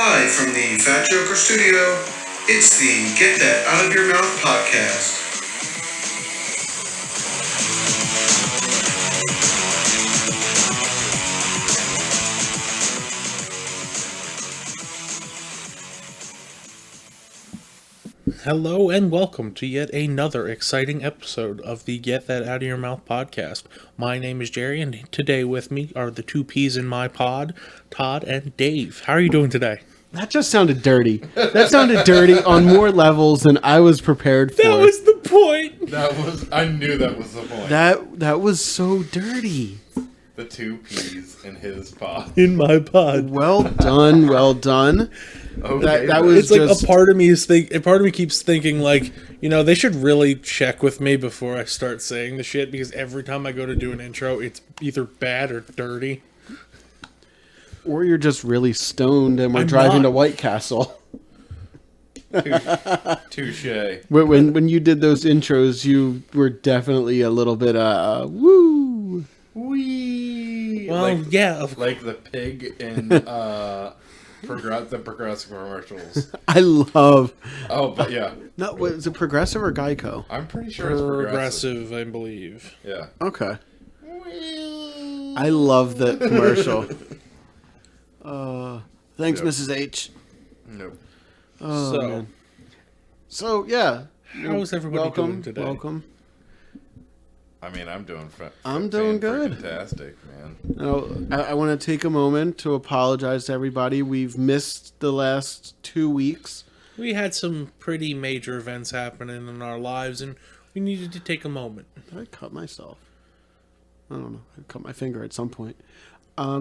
Live from the Fat Joker Studio, it's the Get That Out of Your Mouth podcast. Hello and welcome to yet another exciting episode of the Get That Out of Your Mouth podcast. My name is Jerry, and today with me are the two peas in my pod, Todd and Dave. How are you doing today? That just sounded dirty. That sounded dirty on more levels than I was prepared for. That was the point! I knew that was the point. That was so dirty. The two peas in his pod. In my pod. Well done, well done. Okay, That was It's like just... a part of me keeps thinking like, they should really check with me before I start saying the shit, because every time I go to do an intro, it's either bad or dirty. Or you're just really stoned and we're I'm driving not. to White Castle. Touche. When you did those intros, you were definitely a little bit, woo. Wee. Well, yeah. Like the pig in the progressive commercials. I love... Oh, but yeah. No, is it Progressive or Geico? I'm pretty sure it's progressive. I believe. Yeah. Okay. I love that commercial. Thanks, Yep. Mrs. H. Nope. Oh, So, man. So, yeah. how's everybody doing today? Welcome. I mean, I'm doing I'm doing good. Fantastic, man. I want to take a moment to apologize to everybody. We've missed the last 2 weeks. We had some pretty major events happening in our lives, and we needed to take a moment. Did I cut myself? I don't know. I cut my finger at some point.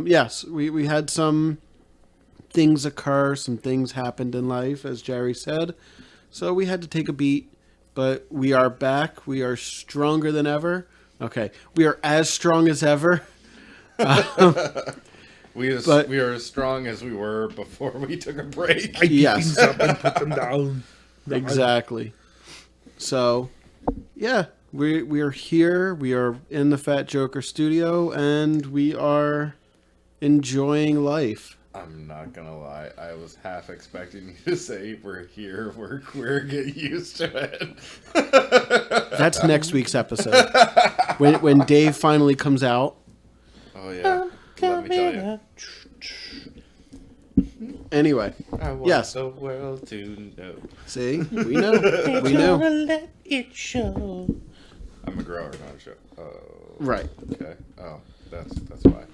Yes, we had some things occur. Some things happened in life, as Jerry said. So we had to take a beat. But we are back. We are stronger than ever. Okay. We are as strong as ever. We are as strong as we were before we took a break. Yes. Up and put them down. Exactly. So, yeah. We are here. We are in the Fat Joker studio. And we are enjoying life. I'm not gonna lie, I was half expecting you to say we're here, we're queer, get used to it. That's next week's episode. When Dave finally comes out. Oh yeah, let me tell you. Anyway, I want yes. the world to know. See, we know. We know. Let it show. I'm a grower, not a show. Oh, Right. okay. Oh, that's why.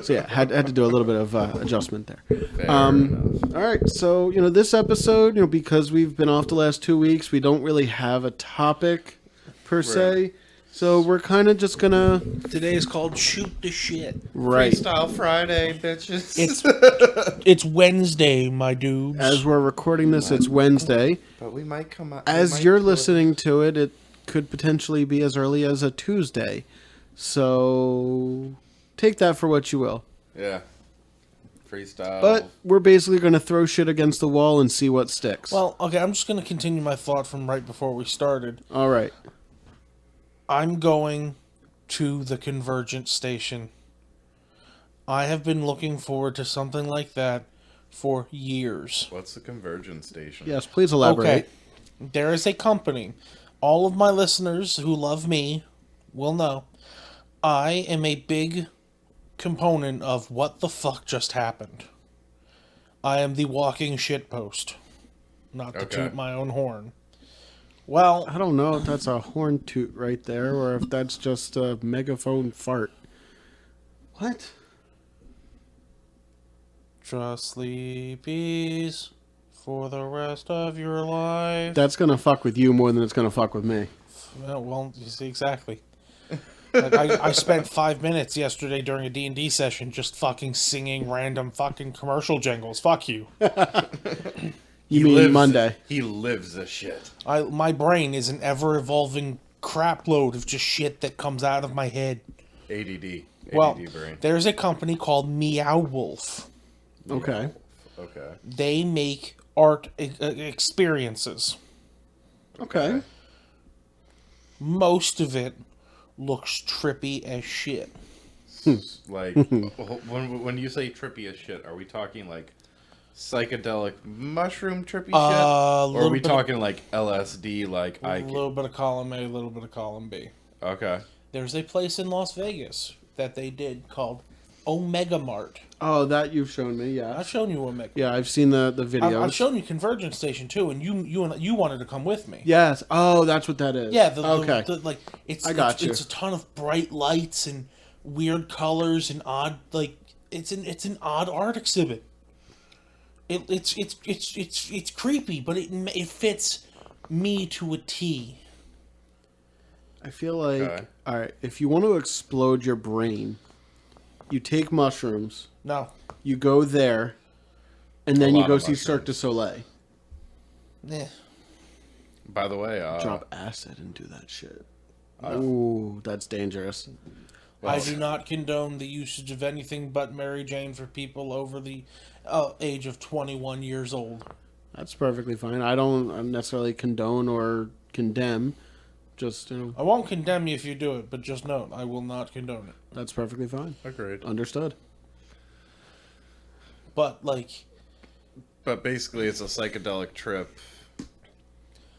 So yeah, had to do a little bit of adjustment there. Fair enough. All right, so this episode, because we've been off the last 2 weeks, we don't really have a topic per se. So we're kind of just gonna. Today is called Shoot the Shit. Right. Freestyle Friday, bitches. It's Wednesday, my dudes. As we're recording this, it's Wednesday. But we might come out. As you're listening to it, it could potentially be as early as a Tuesday. So take that for what you will. Yeah. Freestyle. But we're basically going to throw shit against the wall and see what sticks. Well, okay, I'm just going to continue my thought from right before we started. All right. I'm going to the Convergent Station. I have been looking forward to something like that for years. What's the Convergence Station? Yes, please elaborate. Okay, there is a company. All of my listeners who love me will know. I am a big component of what the fuck just happened. I am the walking shitpost. Not to toot my own horn. Well, I don't know if that's a horn toot right there or if that's just a megaphone fart. What? just sleepies for the rest of your life. That's going to fuck with you more than it's going to fuck with me. Well, you see, exactly. Like I spent 5 minutes yesterday during a D&D session just fucking singing random fucking commercial jingles. Fuck you. You mean Monday. He lives the shit. My brain is an ever-evolving crap load of just shit that comes out of my head. ADD. Well, brain. there's a company called Meow Wolf. Okay. Okay. They make art experiences. Okay. Most of it looks trippy as shit. Like, when you say trippy as shit, are we talking like psychedelic mushroom trippy shit? Or are we talking like LSD, like A little bit of column A, a little bit of column B. Okay. There's a place in Las Vegas that they did called Omega Mart. Oh, that you've shown me, yeah. I've shown you Omega. Yeah, I've seen the videos. I've shown you Convergence Station too, and you wanted to come with me. Yes. Oh, that's what that is. Yeah. Okay. Like it's you. It's a ton of bright lights and weird colors and odd it's an odd art exhibit. It's creepy, but it fits me to a T. I feel like, Okay. all right, if you want to explode your brain, you take mushrooms, No. you go there, and then you lot go of see Cirque du Soleil. Eh. By the way, Drop acid and do that shit. Ooh, that's dangerous. I do not condone the usage of anything but Mary Jane for people over the age of 21 years old. That's perfectly fine. I don't necessarily condone or condemn. Just, I won't condemn you if you do it, but just note, I will not condone it. that's perfectly fine. agreed. Understood. But, like, But basically, it's a psychedelic trip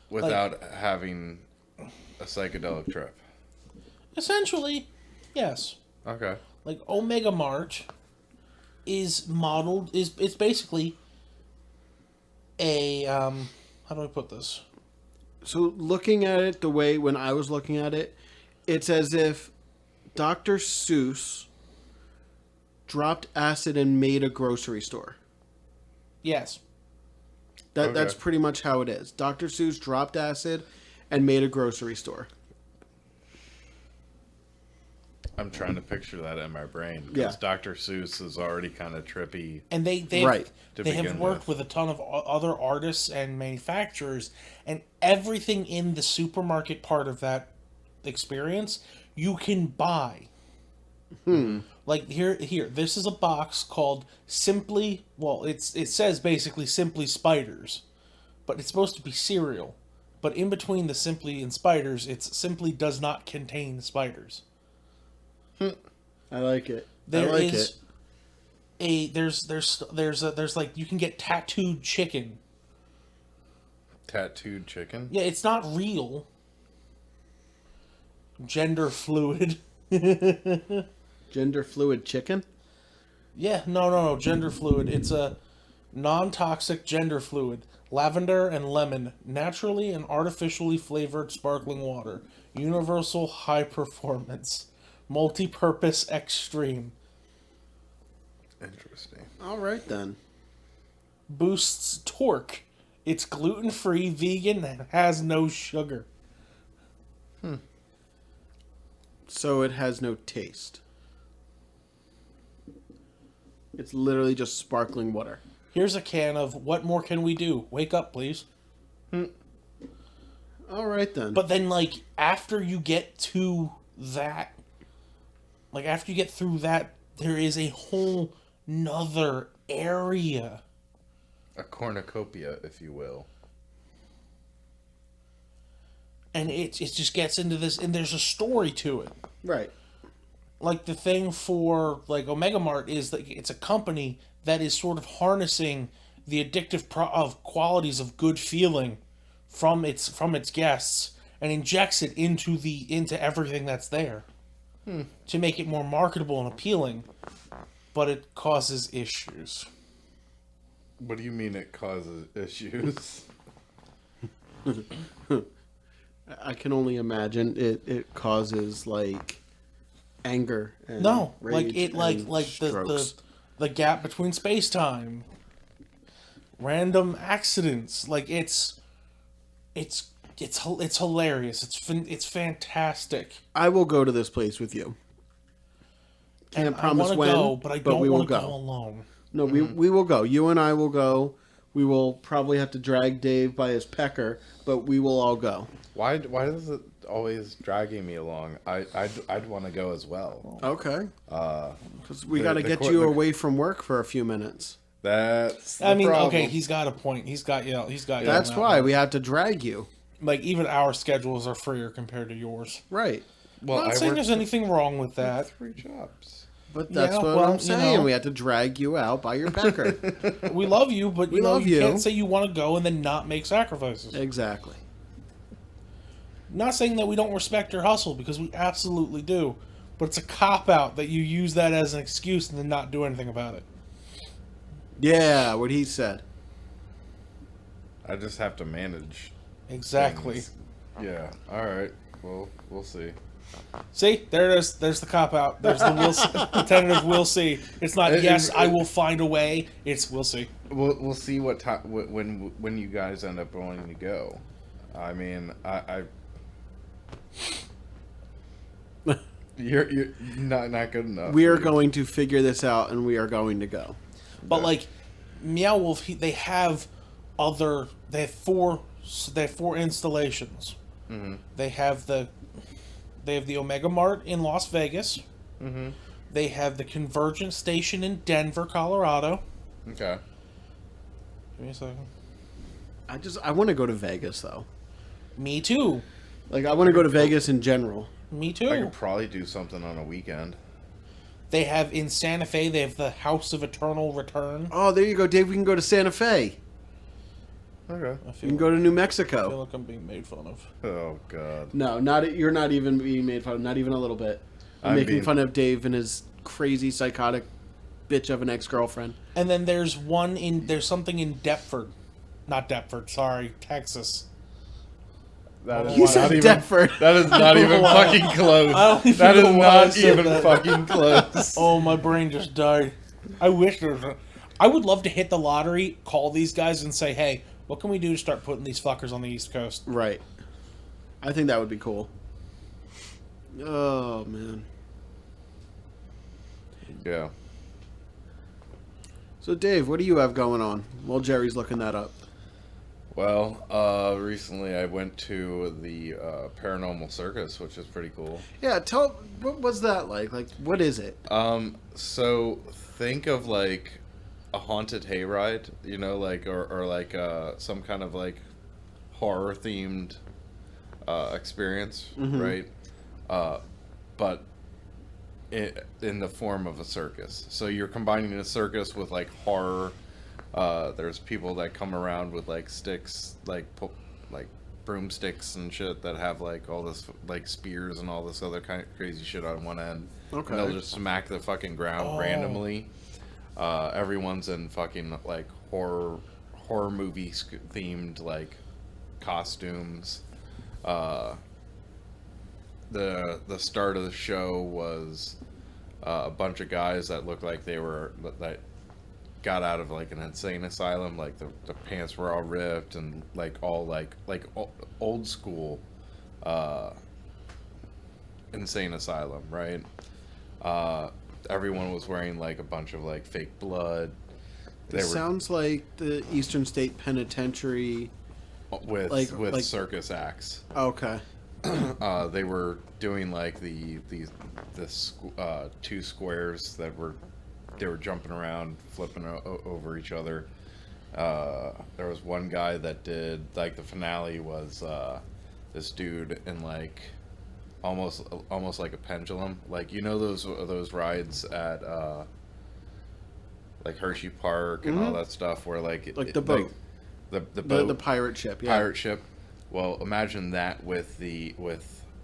without having a psychedelic trip. essentially, yes. Okay. Like, Omega Mart is modeled, it's basically a, how do I put this? So looking at it the way when I was looking at it, it's as if Dr. Seuss dropped acid and made a grocery store. Yes. That's pretty much how it is. Dr. Seuss dropped acid and made a grocery store. I'm trying to picture that in my brain. Yeah. Because Dr. Seuss is already kind of trippy. And they Right. they have begin worked with a ton of other artists and manufacturers, and everything in the supermarket part of that experience you can buy. Like here, this is a box called Simply. Well, it says basically Simply Spiders, but it's supposed to be cereal. But in between the Simply and Spiders, it's simply does not contain spiders. I like it. There I like is it. there's like you can get tattooed chicken. Tattooed chicken? Yeah, it's not real. Gender fluid. Gender fluid chicken? Yeah, no, gender fluid. It's a non-toxic gender fluid. Lavender and lemon, naturally and artificially flavored sparkling water. Universal high performance. Multi-purpose extreme. Interesting. All right then. Boosts torque. It's gluten-free, vegan, and has no sugar. So it has no taste. It's literally just sparkling water. Here's a can of what more can we do? Wake up, please. All right then. But then, like, after you get to that, like, after you get through that, there is a whole nother area. A cornucopia, if you will. And it just gets into this, and there's a story to it. right. Like, the thing for, like, Omega Mart is, like, it's a company that is sort of harnessing the addictive of qualities of good feeling from its guests and injects it into everything that's there to make it more marketable and appealing, but it causes issues. What do you mean it causes issues? I can only imagine it causes like anger and No, rage and strokes. the gap between space time, random accidents. Like it's hilarious. It's fantastic. I will go to this place with you. Can't And promise I when, wanna go, but I don't we will want to go. go alone. No, we will go. You and I will go. We will probably have to drag Dave by his pecker, but we will all go. Why does it always dragging me along? I'd want to go as well. Okay. Because we the- got to the get court- you the- away from work for a few minutes. That's the I mean, problem. okay, he's got a point. He's got you. He's got you. That's on that why one. we have to drag you. Like even our schedules are freer compared to yours. Right. Well, I'm not I saying work there's anything wrong with that. 3 jobs. But that's Yeah, what well, I'm saying. you know. We had to drag you out by your pecker. We love you, but We love you you. can't say you want to go and then not make sacrifices. Exactly. Not saying that we don't respect your hustle, because we absolutely do. But it's a cop-out that you use that as an excuse and then not do anything about it. Yeah, what he said. I just have to manage. Exactly. Things. Yeah. All right. Well, we'll see. See? There it is. There's the cop-out. There's the we'll see, the tentative we'll see. It's not, yes, I will find a way. It's we'll see. We'll see what time when you guys end up wanting to go. I mean, I you're not good enough. We are going to figure this out, and we are going to go. But like Meow Wolf, they have four installations. Mm-hmm. They have the Omega Mart in Las Vegas. Mm-hmm. They have the Convergence Station in Denver, Colorado. Okay. Give me a second. I want to go to Vegas though. Me too. Like I want to go to Vegas in general. Me I too. could probably do something on a weekend. They have in Santa Fe. They have the House of Eternal Return. Oh, there you go, Dave. We can go to Santa Fe. Okay. I You feel, can go to New I feel Mexico. like I'm being made fun of. Oh God. No, you're not even being made fun of. Not even a little bit. You're I'm making being- fun of Dave and his crazy, psychotic bitch of an ex-girlfriend. And then there's something in Deptford, not Deptford. Sorry, Texas. That is You not said even, Deptford. That is not even why. fucking close. I don't even That is know why I not said even that. fucking close. Oh, my brain just died. I wish there was I would love to hit the lottery, call these guys, and say, hey, what can we do to start putting these fuckers on the East Coast? Right. I think that would be cool. Oh man. Yeah. So Dave, what do you have going on? While Jerry's looking that up. Well, recently I went to the Paranormal Circus, which is pretty cool. Yeah, what was that like? Like, what is it? So think of like a haunted hayride, you know, like or like some kind of like horror themed experience, right? But in the form of a circus. So you're combining a circus with like horror. There's people that come around with like sticks, like broomsticks and shit that have like all this like spears and all this other kind of crazy shit on one end. Okay. And they'll just smack the fucking ground randomly. Everyone's in fucking like horror movie themed like costumes. The start of the show was a bunch of guys that looked like that got out of like an insane asylum. Like the pants were all ripped and like all like old school insane asylum, right? Everyone was wearing like a bunch of like fake blood. It sounds like the Eastern State Penitentiary with circus acts. Okay. They were doing like the two squares that they were jumping around, flipping over each other. There was one guy that did like the finale was this dude in like almost like a pendulum, like you know those rides at like Hershey Park and all that stuff where like the boat, the boat, the pirate ship, yeah. Pirate ship. Well, imagine that with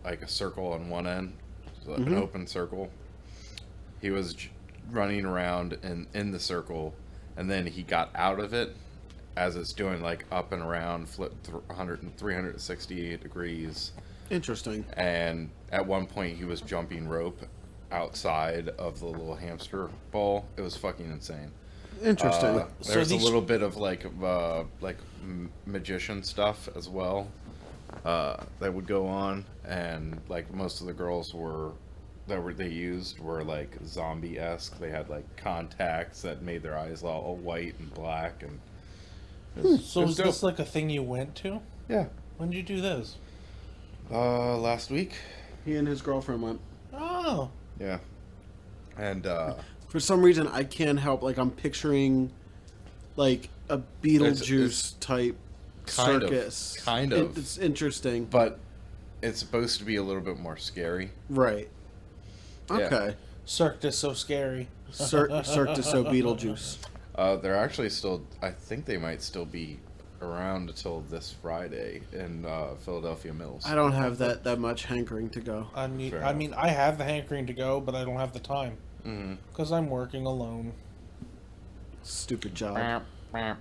like a circle on one end, so an open circle. He was running around in the circle, and then he got out of it as it's doing like up and around, flip 368 degrees. Interesting. And at one point, he was jumping rope outside of the little hamster ball. It was fucking insane. Interesting. There's a little bit of like magician stuff as well that would go on, and like most of the girls they used were like zombie-esque. They had like contacts that made their eyes all white and black, and So is this like a thing you went to? Yeah. When did you do this? Last week. He and his girlfriend went. Oh. Yeah. And For some reason, I can't help. Like I'm picturing, like a Beetlejuice type circus. Kind of. It's interesting, but it's supposed to be a little bit more scary. right? Okay. Cirque du so scary. Cirque du So Beetlejuice. They're actually still. I think they might still be around until this Friday in Philadelphia Mills. I don't have that much hankering to go. I mean, Fair I enough. mean, I have the hankering to go, but I don't have the time Mm-hmm. because I'm working alone. Stupid job. Fuck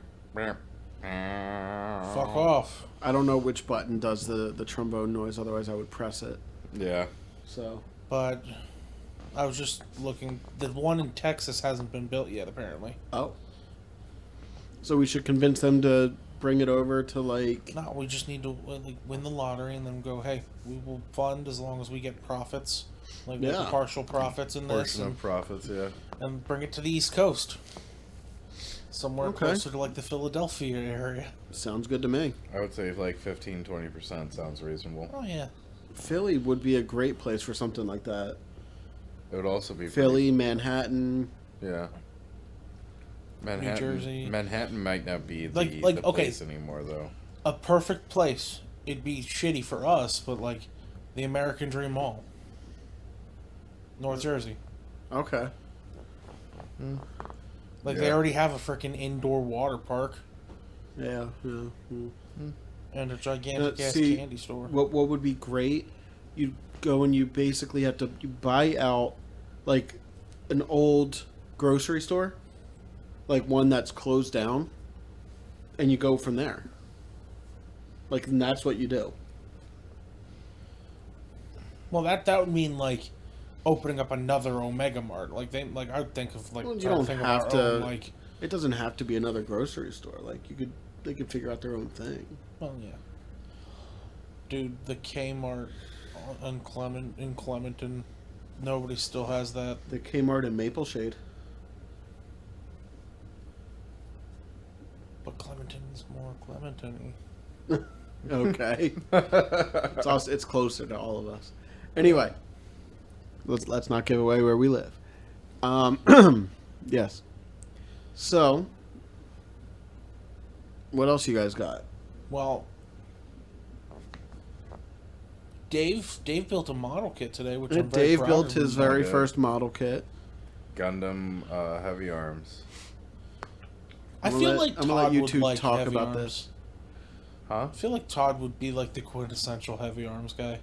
off. I don't know which button does the trombone noise, otherwise I would press it. Yeah. So, But I was just looking. The one in Texas hasn't been built yet, apparently. oh. So we should convince them to bring it over to like. No, we just need to like win the lottery and then go. Hey, we will fund as long as we get profits, like with the Yeah. partial profits in this, Portion of profits, yeah. and bring it to the East Coast, somewhere Okay. closer to like the Philadelphia area. Sounds good to me. I would say like 15-20% sounds reasonable. Oh yeah, Philly would be a great place for something like that. It would also be Philly, Manhattan. Yeah. Manhattan, Jersey. Manhattan might not be the, Like, the okay. place anymore, though. a perfect place. It'd be shitty for us, but like the American Dream Mall, North Jersey. Okay. Like they Yeah. already have a freaking indoor water park Yeah. Yeah. Mm. and a gigantic ass See, candy store. What would be great? You go and you basically have to you buy out like an old grocery store, like one that's closed down, and you go from there. Like, and that's what you do. Well, that would mean like opening up another Omega Mart. Like I would think of like Well, you trying don't think of have our to. own, like. It doesn't have to be another grocery store. Like they could figure out their own thing. Well, yeah. Dude, the Kmart in Clementon, nobody still has that. The Kmart in Maple Shade. But Clementon's more Clementon-y. Okay. It's closer to all of us. Anyway, let's not give away where we live. Yes. So, what else you guys got? Well, Dave built a model kit today, which I'm very Dave proud built of his him. very Yeah. first model kit. Gundam Heavy Arms. I I'm feel gonna like let- I'm gonna let Todd you would two like talk heavy about arms. this. Huh? I feel like Todd would be like the quintessential heavy arms guy.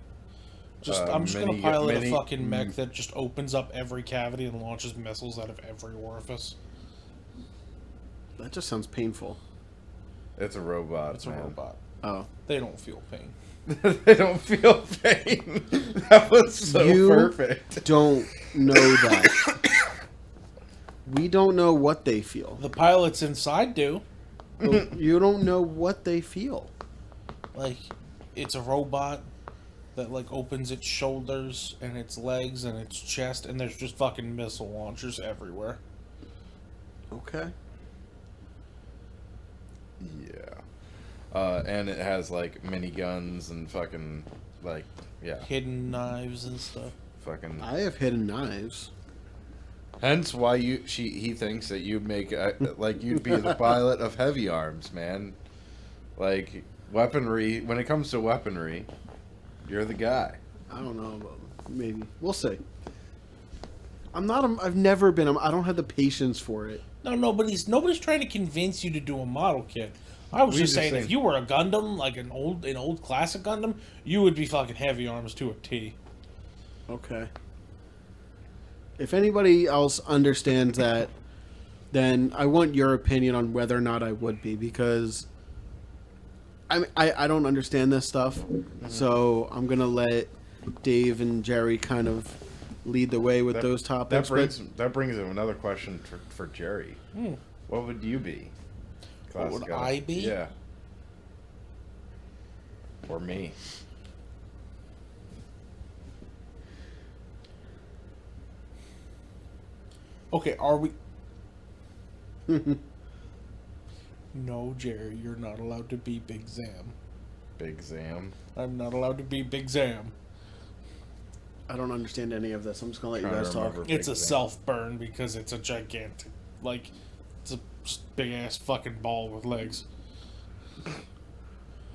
I'm just mini- gonna pilot mini- a fucking mech that just opens up every cavity and launches missiles out of every orifice. That just sounds painful. It's a robot. It's a man. robot. Oh. They don't feel pain. They don't feel pain. That was so You perfect. don't know that. We don't know what they feel. The pilots inside do. But you don't know what they feel. Like, it's a robot that like opens its shoulders and its legs and its chest, and there's just fucking missile launchers everywhere. Okay. Yeah. And it has like miniguns and fucking like Hidden knives and stuff. fucking. I have hidden knives. Hence why he thinks that you make like you'd be the pilot of Heavy Arms, man. Like weaponry. When it comes to weaponry, you're the guy. I don't know. But maybe we'll see. I'm not. I've never been. I don't have the patience for it. No, nobody's trying to convince you to do a model kit. I was We just just saying, saying- if you were a Gundam, like an old classic Gundam, you would be fucking heavy arms to a T. Okay. If anybody else understands that, then I want your opinion on whether or not I would be, because I don't understand this stuff. So I'm gonna let Dave and Jerry kind of lead the way with those topics. That brings up another question for Jerry. What would you be? What would Classic I Gundam. be? Yeah. Or me. Okay, are we? No, Jerry, you're not allowed to be Big Zam. Big Zam. I'm not allowed to be Big Zam. I don't understand any of this. I'm just gonna let you Trying guys to talk. remember. It's Big a Zam. self-burn because it's a gigantic, like, it's a big-ass fucking ball with legs.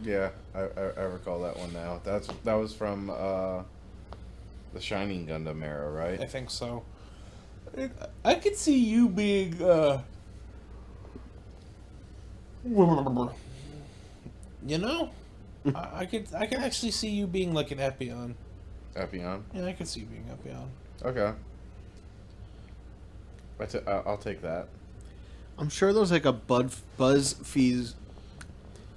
Yeah, I recall that one now. That was from the Shining Gundam era, right? I think so. I could see you being, you know, I could actually see you being like an Epion. Epion. Yeah, I could see you being Epion. Okay. I'll take that. I'm sure there's like a BuzzFeed.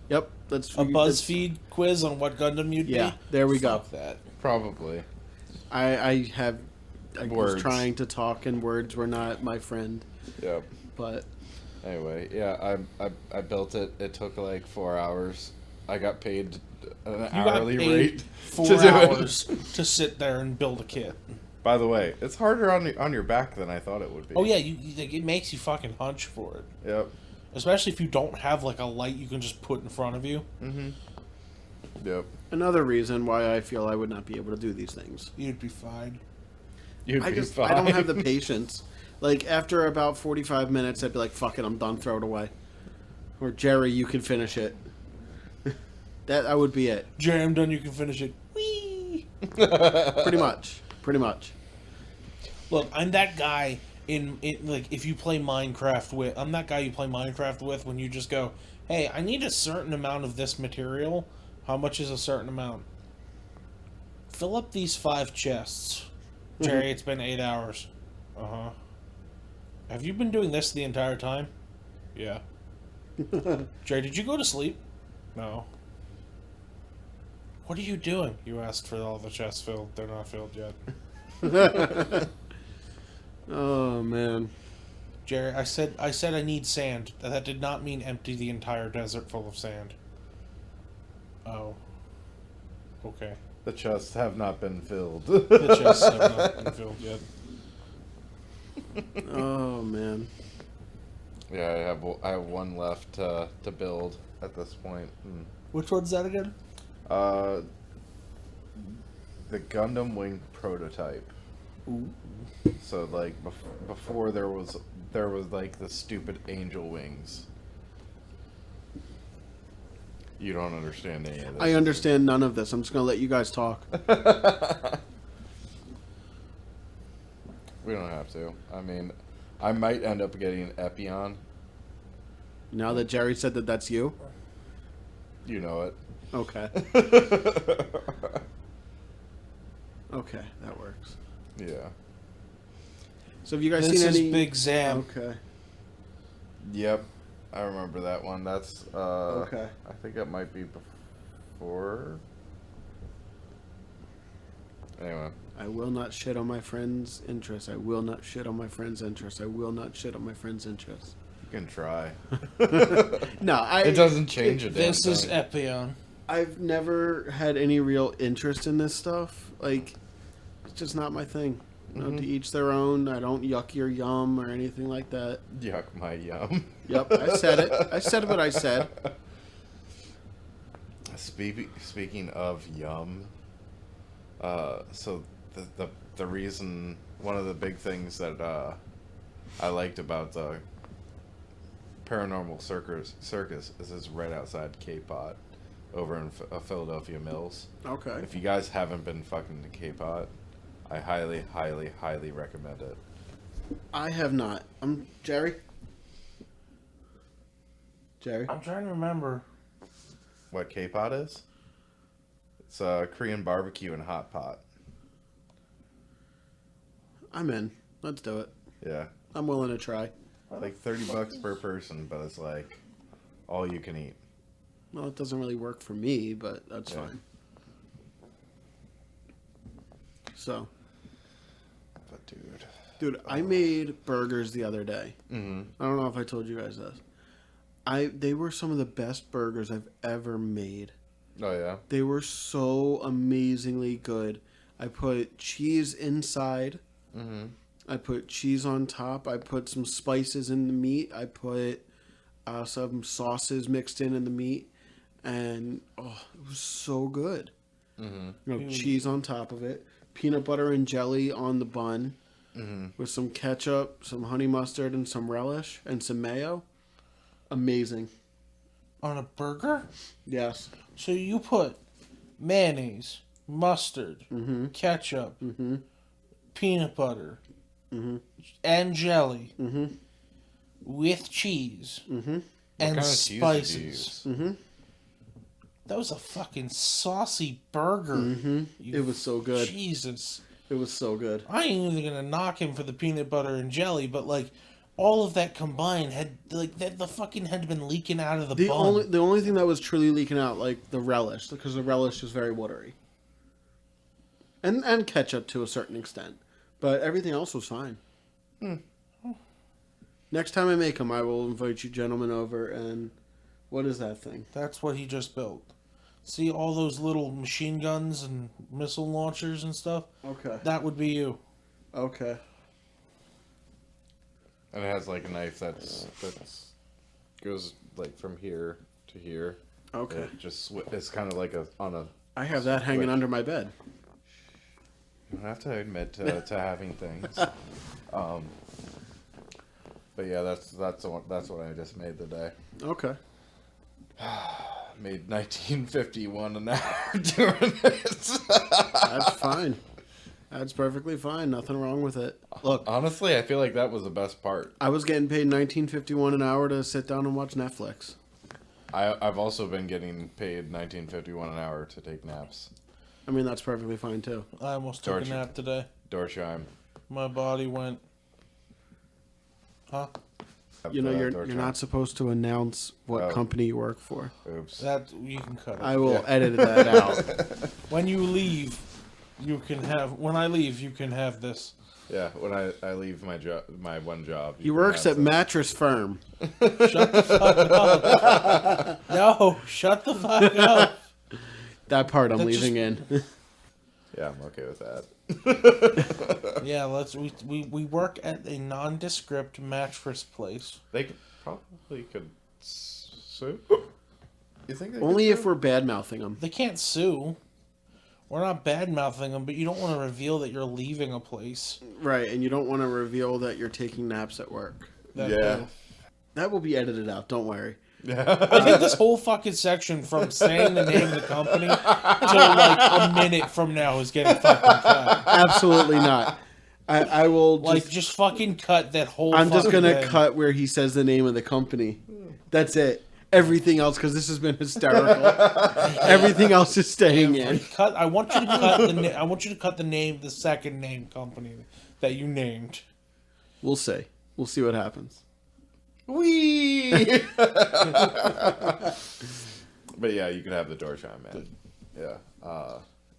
Yep, that's A BuzzFeed quiz on what Gundam you'd be? Yeah, there we go. Fuck that. Probably. I was Words. trying to talk and words were not my friend, Yep. but Anyway, yeah, I built it. It took like 4 hours. I got paid an You got hourly paid rate 4 to do hours it. to sit there and build a kit. By the way, it's harder on your back than I thought it would be. Oh yeah, like, it makes you fucking hunch for it. Yep. Especially if you don't have like a light you can just put in front of you. Mm-hmm. Yep. another reason why I feel I would not be able to do these things. You'd be fine. You'd I be just fine. I don't have the patience. Like after about 45 minutes, I'd be like, "Fuck it, I'm done. Throw it away." Or Jerry, you can finish it. That would be it. Jerry, I'm done. You can finish it. Whee! Pretty much. Pretty much. Look, I'm that guy in like if you play Minecraft with. I'm that guy you play Minecraft with when you just go, "Hey, I need a certain amount of this material. How much is a certain amount? Fill up these 5 chests." Jerry, it's been 8 hours. Uh-huh. Have you been doing this the entire time? Yeah. Jerry, did you go to sleep? No. What are you doing? You asked for all the chests filled. They're not filled yet. Oh man. Jerry, I said I need sand. That did not mean empty the entire desert full of sand. Oh. Okay. The chests have not been filled. The chests have not been filled yet. Oh man. Yeah, I have one left to build at this point. Which one's that again? The Gundam Wing prototype. Ooh. So like before there was like the stupid angel wings. You don't understand any of this. I understand none of this. I'm just gonna let you guys talk. We don't have to. I mean, I might end up getting an Epion. Now that Jerry said that that's you. You know it. Okay. Okay, that works. Yeah. So have you guys This seen is any? Big Zam. Okay. Yep. I remember that one. That's Okay. I think that might be before. Anyway. I will not shit on my friend's interest. I will not shit on my friend's interest. I will not shit on my friend's interest. You can try. No, It doesn't change a damn This is thing. Epion. I've never had any real interest in this stuff. Like, it's just not my thing. You know, to each their own. I don't yuck your yum or anything like that. Yuck my yum. Yep, I said it. I said what I said. Speaking of yum, so the reason, one of the big things that I liked about the Paranormal Circus is it's right outside K-Pot over in Philadelphia Mills. Okay. If you guys haven't been fucking to K-Pot, I highly, highly, highly recommend it. I have not. Jerry? Jerry? I'm trying to remember. What K-Pot is? It's a Korean barbecue and hot pot. I'm in. Let's do it. Yeah. I'm willing to try. Like $30 per person, but it's like all you can eat. Well, it doesn't really work for me, but that's Yeah. fine. So, But dude, I made burgers the other day. Mm-hmm. I don't know if I told you guys this. They were some of the best burgers I've ever made. Oh yeah. They were so amazingly good. I put cheese inside. Mm-hmm. I put cheese on top. I put some spices in the meat. I put some sauces mixed in the meat, and it was so good. Mm-hmm. You know, cheese on top of it, peanut butter and jelly on the bun, with some ketchup, some honey mustard, and some relish, and some mayo. Amazing. On a burger? Yes. So you put mayonnaise, mustard, ketchup, peanut butter, and jelly with cheese and kind of cheese did you spices. use? That was a fucking saucy burger. It was so good. Jesus. It was so good. I ain't even gonna knock him for the peanut butter and jelly, but like all of that combined had like that the fucking had been leaking out of the bun. The only thing that was truly leaking out, like the relish, because the relish is very watery, and ketchup to a certain extent, but everything else was fine. Next time I make them, I will invite you gentlemen over. And what is that thing? That's what he just built. See all those little machine guns and missile launchers and stuff? Okay. That would be you. Okay. And it has like a knife that's goes like from here to here. Okay. It just it's kind of like I have that hanging under my bed. You don't have to admit to having things. But yeah, that's what I just made today. Okay. Made 1951 an hour doing it. That's fine. That's perfectly fine. Nothing wrong with it. Look, Honestly, I feel like that was the best part. I was getting paid $19.51 an hour to sit down and watch Netflix. I've also been getting paid $19.51 an hour to take naps. I mean, that's perfectly fine too. I almost took a nap today. Door chime. My body went. Huh? You know, you're not supposed to announce what company you work for. Oops. That you can cut it. I will edit that out. When you leave, you can have. When I leave, you can have this. Yeah, when I leave my job, my one job. He works at Mattress Firm. Shut the fuck up. No, shut the fuck up. That part I'm That leaving in. Yeah, I'm okay with that. Yeah, we work at a nondescript mattress place. They probably could sue. You think they Only could if sue? we're bad mouthing them. They can't sue. We're not bad mouthing them, but you don't want to reveal that you're leaving a place. Right, and you don't want to reveal that you're taking naps at work. Yeah. That will be edited out, don't worry. I think this whole fucking section from saying the name of the company to like a minute from now is getting fucking cut. Absolutely not. I will Like, just... just fucking cut that whole I'm just fucking going to thing. cut where he says the name of the company. That's it. Everything else, because this has been hysterical. Everything else is staying in. Cut. I want you to cut the. I want you to cut the name, the second name company that you named. We'll see. We'll see what happens. Wee. But yeah, you can have the door chime, man. Yeah,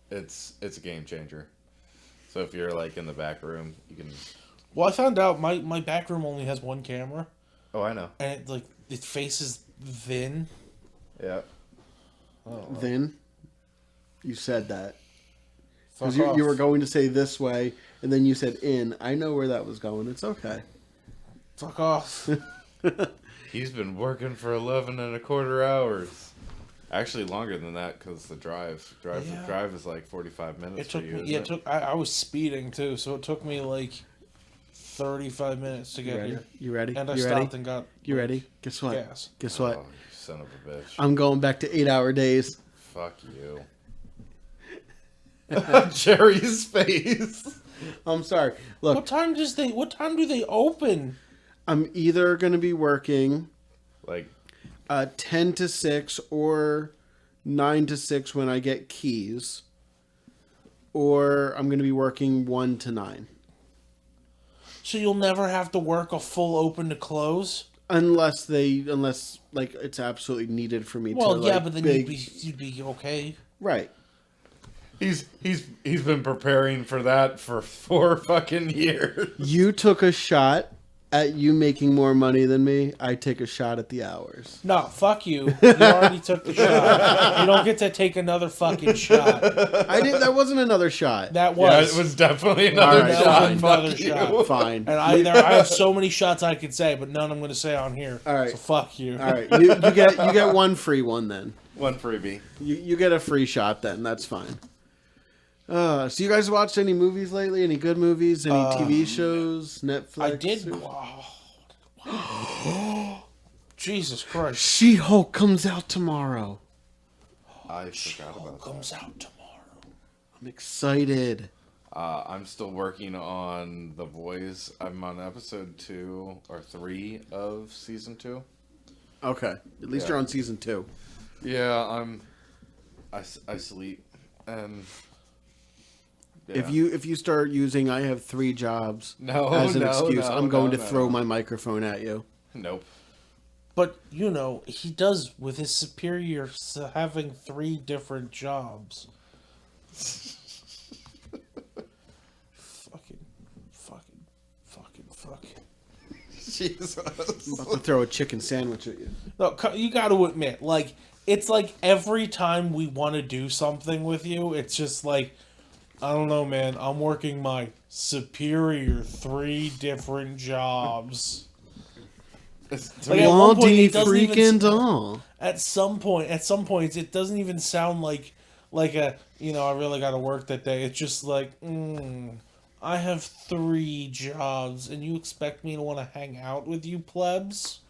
it's a game changer. So if you're like in the back room, you can. Well, I found out my back room only has one camera, Oh, I know. and it faces Vin. Yeah. Then you said that. Fuck Because off. you were going to say this way, and then you said in. I know where that was going. It's okay. Fuck off. He's been working for 11 and a quarter hours. Actually, longer than that because the drive is like 45 minutes It took for you. me. isn't Yeah, it? it took. I was speeding too, so it took me like 35 minutes to You get ready? here. You ready? And I You stopped ready? and got. You ready? Guess what? Gas. Guess what? Oh, you son of a bitch. I'm going back to 8-hour days. Fuck you. Jerry's face. I'm sorry. Look, What time do they open? I'm either going to be working Like, 10 to 6 or 9 to 6 when I get keys, or I'm going to be working 1 to 9. So you'll never have to work a full open to close. Unless like it's absolutely needed for me Well, to yeah, like, but then big... you'd be okay. Right. he's been preparing for that for 4 fucking years. You took a shot at you making more money than me. I take a shot at the hours. No, fuck you. You already took the shot. You don't get to take another fucking shot. I didn't. That wasn't another shot. That Yeah, was. it was definitely another Alright, shot. fine. Another Fuck shot. you. Fine. And I have so many shots I could say, but none I'm going to say on here. All right. So fuck you. All right. You get one free one then. One freebie. You get a free shot then. That's fine. So you guys watched any movies lately? Any good movies? Any TV shows? Netflix? I did. Jesus Christ. She-Hulk comes out tomorrow. I forgot about that. Comes out tomorrow. I'm excited. I'm still working on The Boys. I'm on episode 2 or 3 of season 2. Okay. At least you're on season 2. Yeah, I sleep and yeah. If you start using I have 3 jobs as an no, excuse, no, I'm going no, to throw no. my microphone at you. Nope. But, he does with his superior having 3 different jobs. Fuck. Jesus. I'm about to throw a chicken sandwich at you. No, you got to admit, like, it's like every time we want to do something with you, it's just like, I don't know, man, I'm working my superior 3 different jobs. Like, at one point, it doesn't even- freaking At some points, it doesn't even sound like a, I really got to work that day. It's just like, I have 3 jobs, and you expect me to want to hang out with you plebs?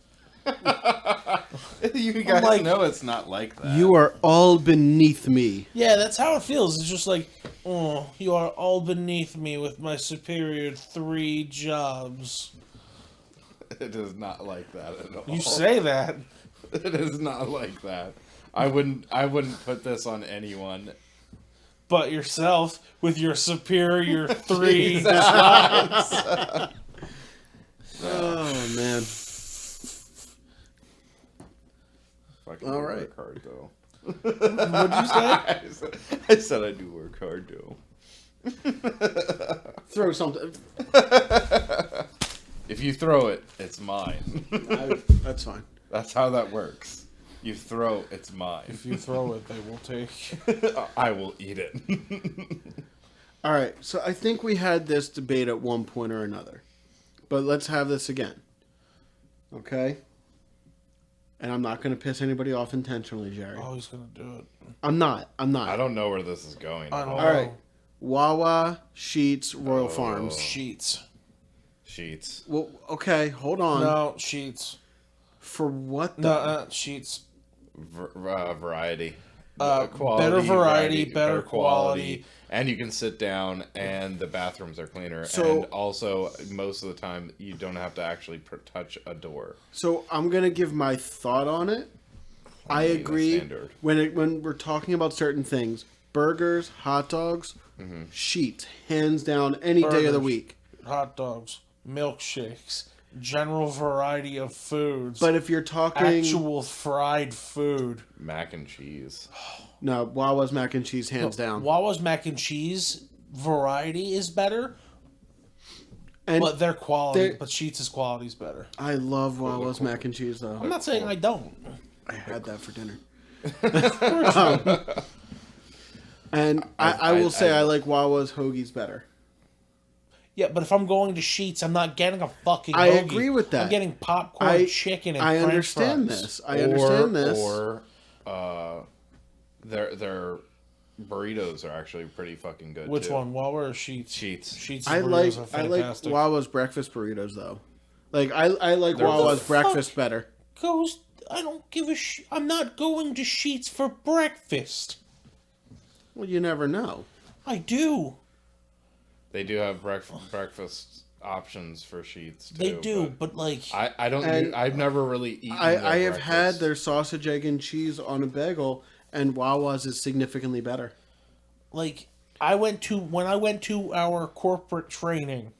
You guys like- know it's not like that. You are all beneath me. Yeah, that's how it feels. It's just like, oh, you are all beneath me with my superior 3 jobs. It is not like that at all. You say that. It is not like that. I wouldn't put this on anyone. But yourself with your superior 3 jobs. Oh, man. Fucking All do right. Work hard though. What'd you say? I said I do work hard though. Throw something. If you throw it, it's mine. That's fine. That's how that works. You throw, it's mine. If you throw it, they will take. I will eat it. All right, so I think we had this debate at one point or another. But let's have this again. Okay? And I'm not going to piss anybody off intentionally, Jerry. Oh, he's going to do it. I'm not. I don't know where this is going. I don't All right. Wawa, Sheets, Royal Farms. Sheets. Sheets. Well, okay, hold on. No, sheets. For what the... No, sheets. Variety. Better variety, better quality. And you can sit down, and the bathrooms are cleaner. So- and also, most of the time, you don't have to actually touch a door. So I'm going to give my thought on it. I mean, agree. standard. When we're talking about certain things, burgers, hot dogs, Sheets, hands down, any day of the Burgers. week. Hot dogs, milkshakes, general variety of foods. But if you're talking... actual fried food. Mac and cheese. No, Wawa's mac and cheese, hands down. Wawa's mac and cheese variety is better, And but their quality, they're- but Sheets' quality is better. I love Wawa's mac and cheese, though. I'm not saying I don't. I had that for dinner. And I will say I like Wawa's hoagies better. Yeah, but if I'm going to Sheets, I'm not getting a fucking I hoagie. agree with that. I'm getting popcorn, chicken, and French understand fries. this. I understand this. Or their burritos are actually pretty fucking good. Which too. one, Wawa or Sheets? Sheets. Sheets. I burritos like are fantastic. Wawa's breakfast burritos though. Like I like They're- Wawa's The fuck? breakfast better. I don't give a I'm not going to Sheets for breakfast. Well, you never know. I do. They do have breakfast options for Sheets too. They do, but like I don't. And I've never really eaten. I their have had breakfast. their sausage, egg, and cheese on a bagel, and Wawa's is significantly better. when I went to our corporate training,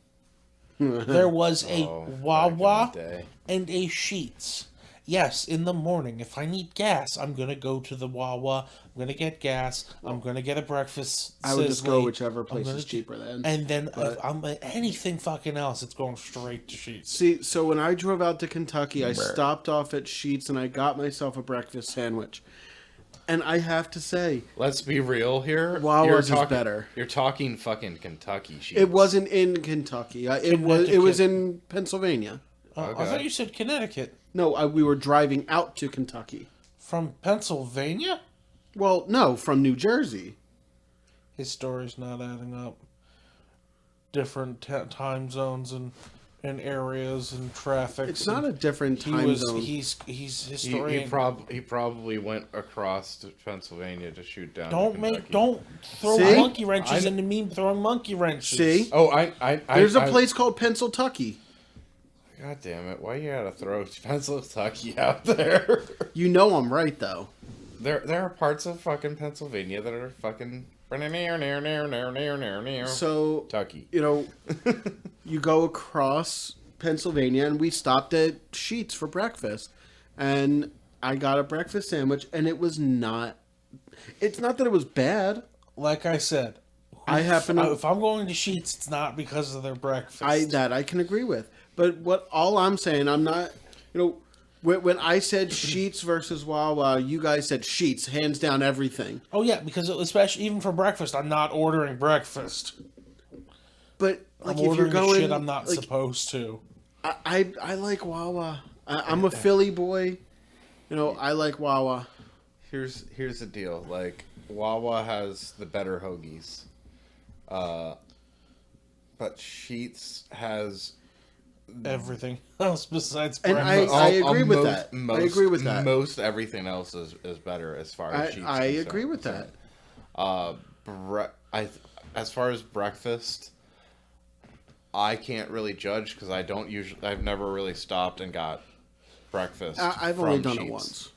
there was a Oh, back in Wawa the day. and a Sheets. Yes, in the morning, if I need gas, I'm gonna go to the Wawa. I'm gonna get gas. I'm gonna get a breakfast. I would just go sizzly. whichever I'm place gonna is cheaper then. And then if I'm anything fucking else, it's going straight to Sheets. See, so when I drove out to Kentucky, I stopped off at Sheets and I got myself a breakfast sandwich. And I have to say, Let's be real here. Wawa's You're is better. You're talking fucking Kentucky Sheets. it wasn't in Kentucky. It was in Pennsylvania. I Okay. thought you said Connecticut. No, we were driving out to Kentucky. From Pennsylvania? Well, no, from New Jersey. His story's not adding up. Different time zones and in areas and traffic. It's not a different He time was. zone. He's He historian. probably went across to Pennsylvania to shoot down. Don't throw See? monkey wrenches into me throwing monkey wrenches. See? Oh, There's a place called Pennsyltucky. God damn it! Why you gotta throw Pennsylvania out there? You know I'm right, though. There are parts of fucking Pennsylvania that are fucking. So, Tucky. you know, you go across Pennsylvania, and we stopped at Sheetz for breakfast. And I got a breakfast sandwich, and it was not... It's not that it was bad. Like I said, if I'm going to Sheetz, it's not because of their breakfast. I can agree with. But all I'm saying, I'm not... You know, when I said Sheetz versus Wawa, you guys said Sheetz, hands down everything. Oh yeah, because especially even for breakfast, I'm not ordering breakfast. But like I'm if you're ordering going, shit I'm not supposed to. I like Wawa. I'm a Philly boy. You know, I like Wawa. Here's the deal. Like Wawa has the better hoagies, but Sheetz has Everything else besides And breakfast. I agree with that. I agree with that. Most everything else is better as far as Sheetz. I agree with that. As far as breakfast, I can't really judge because I've never really stopped and got breakfast. I've from only done Sheetz. it once.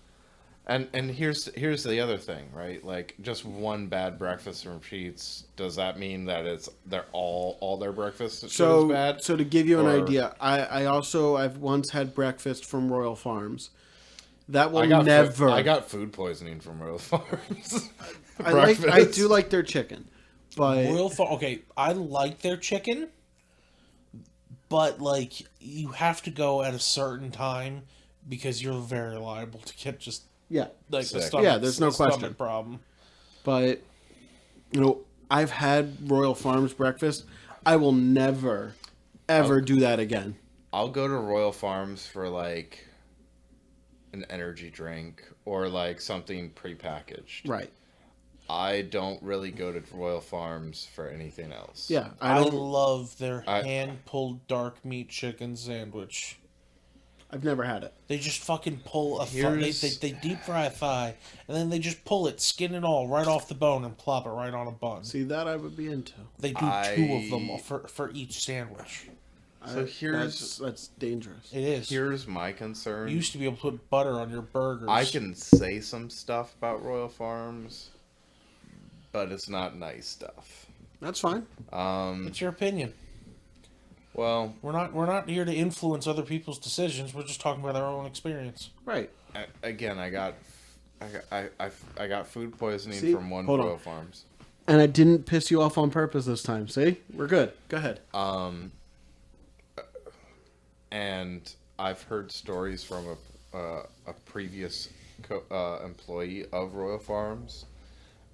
And here's the other thing, right? Like just one bad breakfast from Sheetz, does that mean that they're all their breakfast is bad? So to give you an idea, I've once had breakfast from Royal Farms. That will never. I got food poisoning from Royal Farms. I do like their chicken, but Royal Farm. Okay, I like their chicken, but like you have to go at a certain time because you're very liable to get just. Yeah, like the Sick. stomach, Yeah, there's no stomach question. problem. But you know, I've had Royal Farms breakfast. I will never, ever do that again. I'll go to Royal Farms for like an energy drink or like something prepackaged. Right. I don't really go to Royal Farms for anything else. Yeah, I don't. love their hand-pulled dark meat chicken sandwich. I've never had it. They just fucking pull a they deep fry a thigh, and then they just pull it, skin and all, right off the bone and plop it right on a bun. See, that I would be into. They do two of them for each sandwich. So That's dangerous. It is. Here's my concern. You used to be able to put butter on your burgers. I can say some stuff about Royal Farms, but it's not nice stuff. That's fine. It's your opinion. Well, We're not here to influence other people's decisions. We're just talking about our own experience. Right. again, I got food poisoning See? from one Hold on. Royal Farms. And I didn't piss you off on purpose this time. See? We're good. Go ahead. And I've heard stories from a previous employee of Royal Farms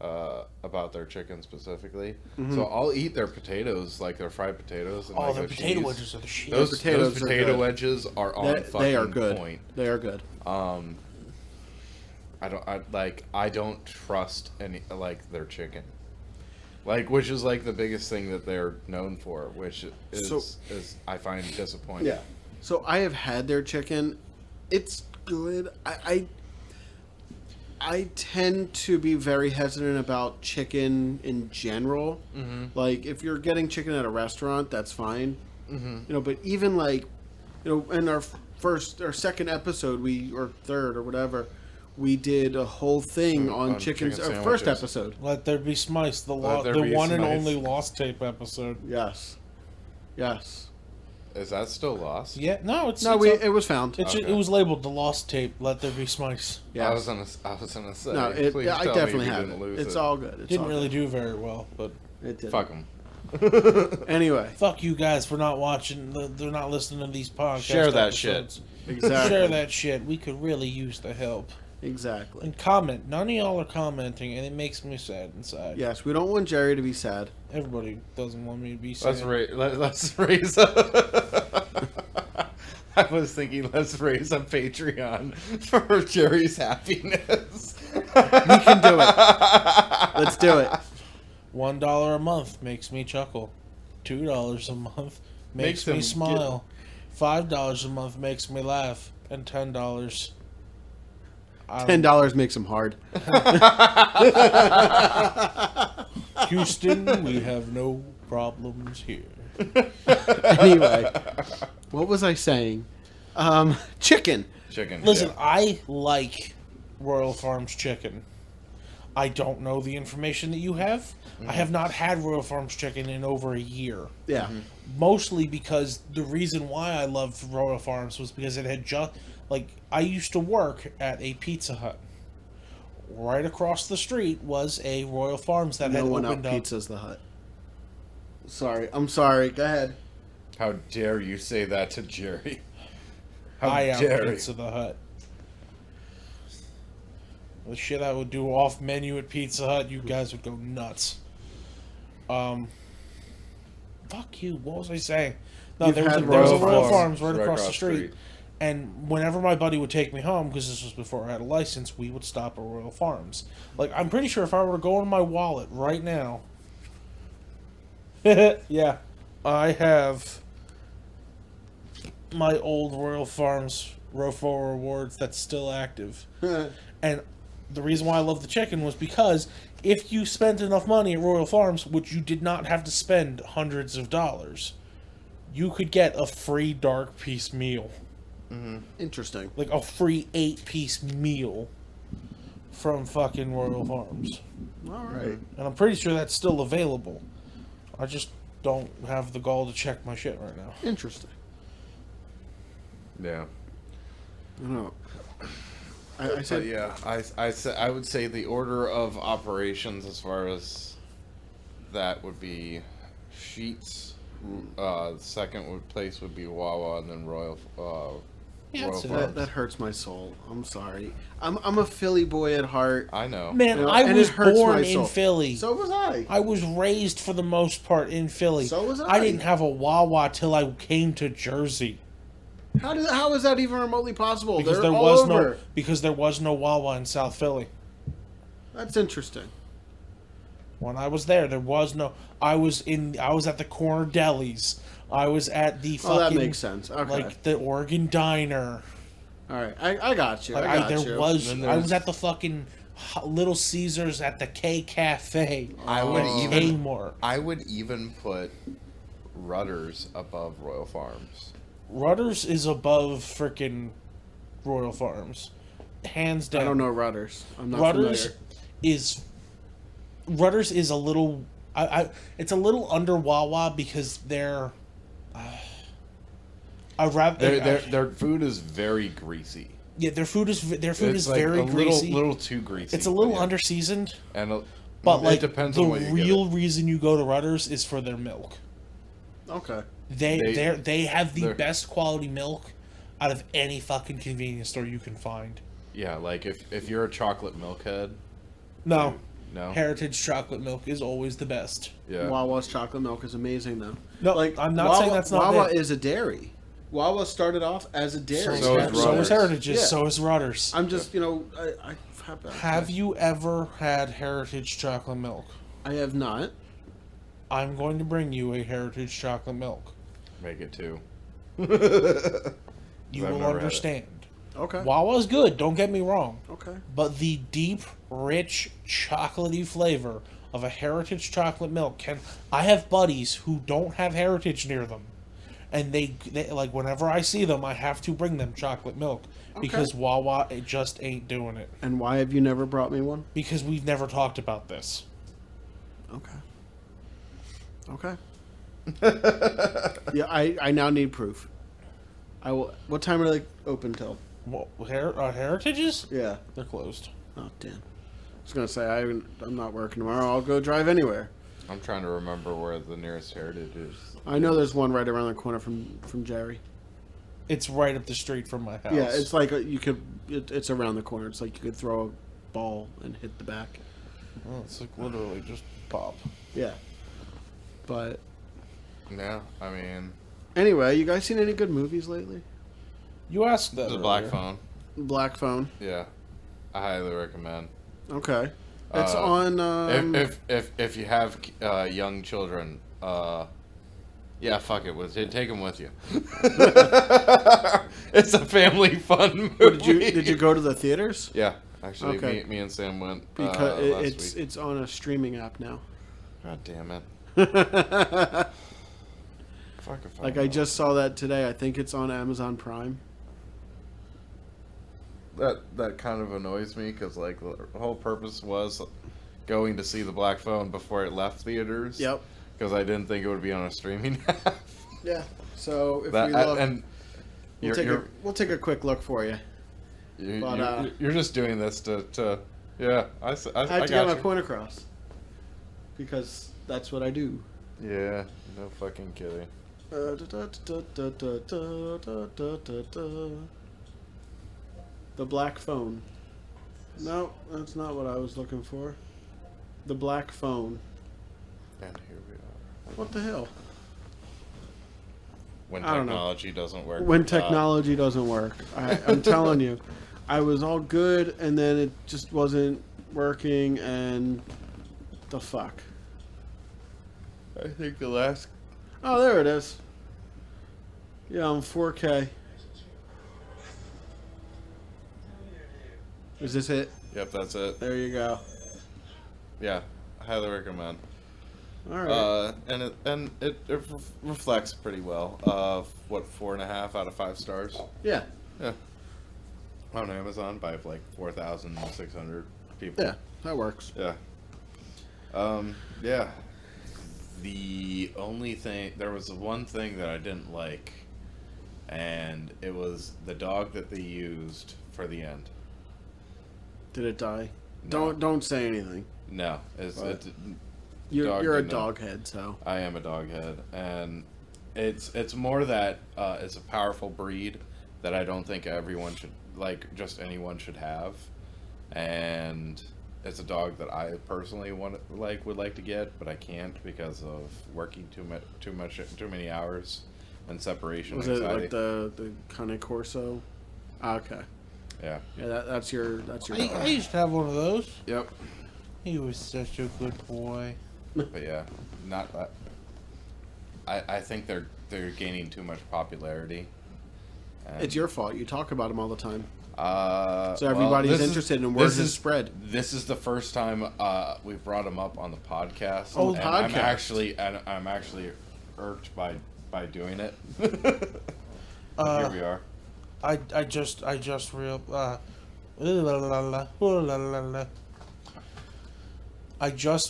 about their chicken specifically. Mm-hmm. So I'll eat their potatoes, like their fried potatoes. And Oh, like their their potato cheese. wedges are the shit. Those potatoes are potato good. wedges are on fucking They are good. point. They are good. I don't trust any their chicken. Which is like the biggest thing that they're known for, which is I find disappointing. Yeah. So I have had their chicken. It's good. I tend to be very hesitant about chicken in general. Mm-hmm. Like if you're getting chicken at a restaurant, that's fine. Mm-hmm. But even in our second episode, or third or whatever, we did a whole thing on chicken. Our first episode. Let There Be Smice, the Be one and Smice. only Lost Tape episode. Yes. Is that still lost? Yeah, no, It was found. It was labeled the Lost Tape. Let There Be Smice. Yeah. I was gonna say. No, please I tell definitely me we have didn't it. lose It's it. all good. Didn't really do very well, but It did. Fuck them. Anyway, fuck you guys for not watching. They're not listening to these podcasts. Share that episodes. exactly. Share that shit. We could really use the help. Exactly. And comment. None of y'all are commenting, and it makes me sad inside. Yes, we don't want Jerry to be sad. Everybody doesn't want me to be sad. Let's raise I was thinking, let's raise a Patreon for Jerry's happiness. We can do it. Let's do it. $1 a month makes me chuckle. $2 a month makes me him smile. $5 a month makes me laugh, and $10. $10 makes them hard. Houston, we have no problems here. Anyway, what was I saying? Chicken. Chicken. Listen, yeah. I like Royal Farms chicken. I don't know the information that you have. I have not had Royal Farms chicken in over a year. Yeah. Mostly because the reason why I loved Royal Farms was because it had just... Like, I used to work at a Pizza Hut. Right across the street was a Royal Farms that had No one opened out up. Pizza's the Hut. Sorry. I'm sorry. Go ahead. How dare you say that to Jerry? How I out dare you? Pizza the Hut. The shit I would do off menu at Pizza Hut, you guys would go nuts. Fuck you. What was I saying? No, You've there was had a Royal Royal Farms Farms right across the street. And whenever my buddy would take me home, because this was before I had a license, we would stop at Royal Farms. Like, I'm pretty sure if I were to go in my wallet right now... yeah. I have my old Royal Farms ROFO rewards that's still active. And the reason why I love the chicken was because if you spent enough money at Royal Farms, which you did not have to spend hundreds of dollars, you could get a free dark piece meal. Interesting. Like a free 8-piece meal from fucking Royal Farms. All right. And I'm pretty sure that's still available. I just don't have the gall to check my shit right now. Interesting. Yeah. I don't know. I But said, yeah, I would say the order of operations as far as that would be Sheets. The second place would be Wawa, and then Royal. Yeah, Royal that's it. Farms. that hurts my soul. I'm sorry. I'm a Philly boy at heart. I know. Man, You know, I and was it hurts born my in soul. Philly. So was I. I was raised for the most part in Philly. So was I I. didn't have a Wawa till I came to Jersey How is that even remotely possible? because They're there all was over. no Wawa in South Philly. That's interesting. When I was there was no. I was at the corner delis. I was at the fucking. Oh, that makes sense. Okay. Like the Oregon Diner. All right. I got you. Like I got there you. was. And then I was there's- at the fucking Little Caesars at the K Cafe. I would at even. Kmart. I would even put Rutter's above Royal Farms. Rutter's is above frickin' Royal Farms, hands down. I don't know Rudders. I'm not Rutter's familiar. is a little. It's a little under Wawa because they're. I rather Their food is very greasy. yeah, their food is It's like very a greasy. little too greasy. It's a little yeah. under seasoned, And but like it depends the on what you real get. reason you go to Rutter's is for their milk. Okay. They have the they're- best quality milk out of any fucking convenience store you can find. Yeah, like if you're a chocolate milk head, No, no, Heritage chocolate milk is always the best. yeah, Wawa's chocolate milk is amazing, though. No, I'm not saying that's not Wawa it. is a dairy. Wawa started off as a dairy. So is Rutter's. Heritage's. Yeah. So is Rutter's. I'm just, I Have you ever had Heritage chocolate milk? I have not. I'm going to bring you a Heritage chocolate milk. make it too. You I've will never had it. understand. Okay. Wawa's good, don't get me wrong. Okay. But the deep, rich, chocolatey flavor of a Heritage chocolate milk can... I have buddies who don't have Heritage near them. And they like, whenever I see them, I have to bring them chocolate milk. Because Wawa, it just ain't doing it. And why have you never brought me one? Because we've never talked about this. Okay. Yeah, I now need proof. I will. What time are they open till? What, Heritages? Yeah. They're closed. Oh damn. I was gonna say I'm not working tomorrow. I'll go drive anywhere. I'm trying to remember where the nearest Heritage is. I know there's one right around the corner from Jerry. It's right up the street from my house. Yeah, it's like you could. It's around the corner. It's like you could throw a ball and hit the back. Well, it's like literally just pop. Yeah. But Yeah, I mean, anyway, you guys seen any good movies lately? You asked that. the Black earlier. Phone. Black Phone. Yeah, I highly recommend. Okay. It's Uh, on. If you have young children, Yeah, fuck it. Take them with you. It's a family fun movie. Did you go to the theaters? Yeah, actually, Okay. me and Sam went Because last week. it's on a streaming app now. God damn it. Fuck if Like I just saw that today. I think it's on Amazon Prime. That kind of annoys me because like the whole purpose was going to see the Black Phone before it left theaters. Yep. Because I didn't think it would be on a streaming app. Yeah. So if That, we look, and we'll take a quick look for you. you're just doing this to yeah. I I have to got get my you. point across because that's what I do. Yeah, no fucking kidding. The Black Phone. No, that's not what I was looking for. The Black Phone. And here we are. What the hell? When I don't know. technology doesn't work. When technology doesn't work. I'm telling you. I was all good and then it just wasn't working and the fuck. I think the last. Oh, there it is. Yeah, I'm 4K. Is this it? Yep, that's it. There you go. Yeah, highly recommend. All right. And it reflects pretty well. 4.5 out of 5 stars. Yeah. Yeah. On Amazon by like 4,600 people. Yeah, that works. Yeah. Yeah. The only thing, there was one thing that I didn't like, and it was the dog that they used for the end. Did it die? No. Don't say anything. No, You're a didn't- dog head, so. I am a dog head, and it's more that it's a powerful breed that I don't think everyone should, like, just anyone should have, and it's a dog that I personally would like to get, but I can't because of working too many hours and separation Was anxiety. it like the Cane Corso? Ah, okay. Yeah. Yeah, that's your I dog. used to have one of those. Yep. He was such a good boy. But yeah, not that. I think they're gaining too much popularity. And, It's your fault. You talk about him all the time. So everybody's interested in word has spread. This is the first time we've brought him up on the podcast. Oh, and podcast. I'm actually irked by doing it. But here we are. I just I just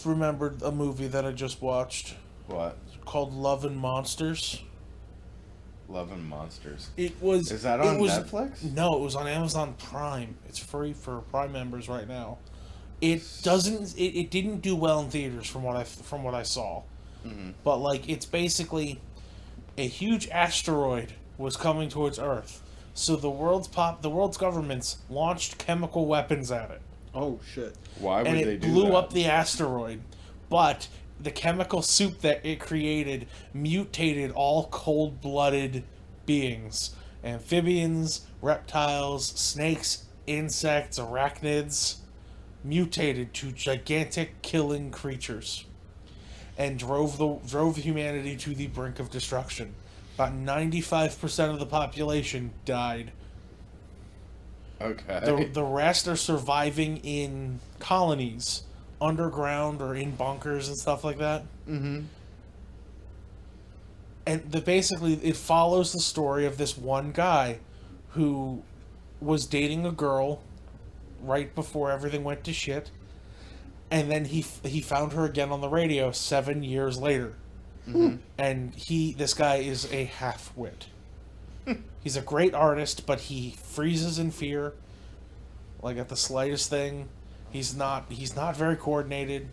remembered a movie that I just watched What? called Love and Monsters. Love and Monsters. It was. Is that it on was- Netflix? No, it was on Amazon Prime. It's free for Prime members right now. It doesn't. It didn't do well in theaters from what I saw. Mm-hmm. But like, it's basically a huge asteroid was coming towards Earth, so the world's governments launched chemical weapons at it, Oh shit. Why would and they it do blew that? up the asteroid. But the chemical soup that it created mutated all cold-blooded beings: amphibians, reptiles, snakes, insects, arachnids, mutated to gigantic killing creatures, and drove humanity to the brink of destruction. About 95% of the population died. Okay. The rest are surviving in colonies, underground or in bunkers and stuff like that. Mm-hmm. And basically it follows the story of this one guy who was dating a girl right before everything went to shit, and then he found her again on the radio 7 years later. Mm-hmm. And this guy is a half-wit. He's a great artist, but he freezes in fear, like at the slightest thing. He's not very coordinated.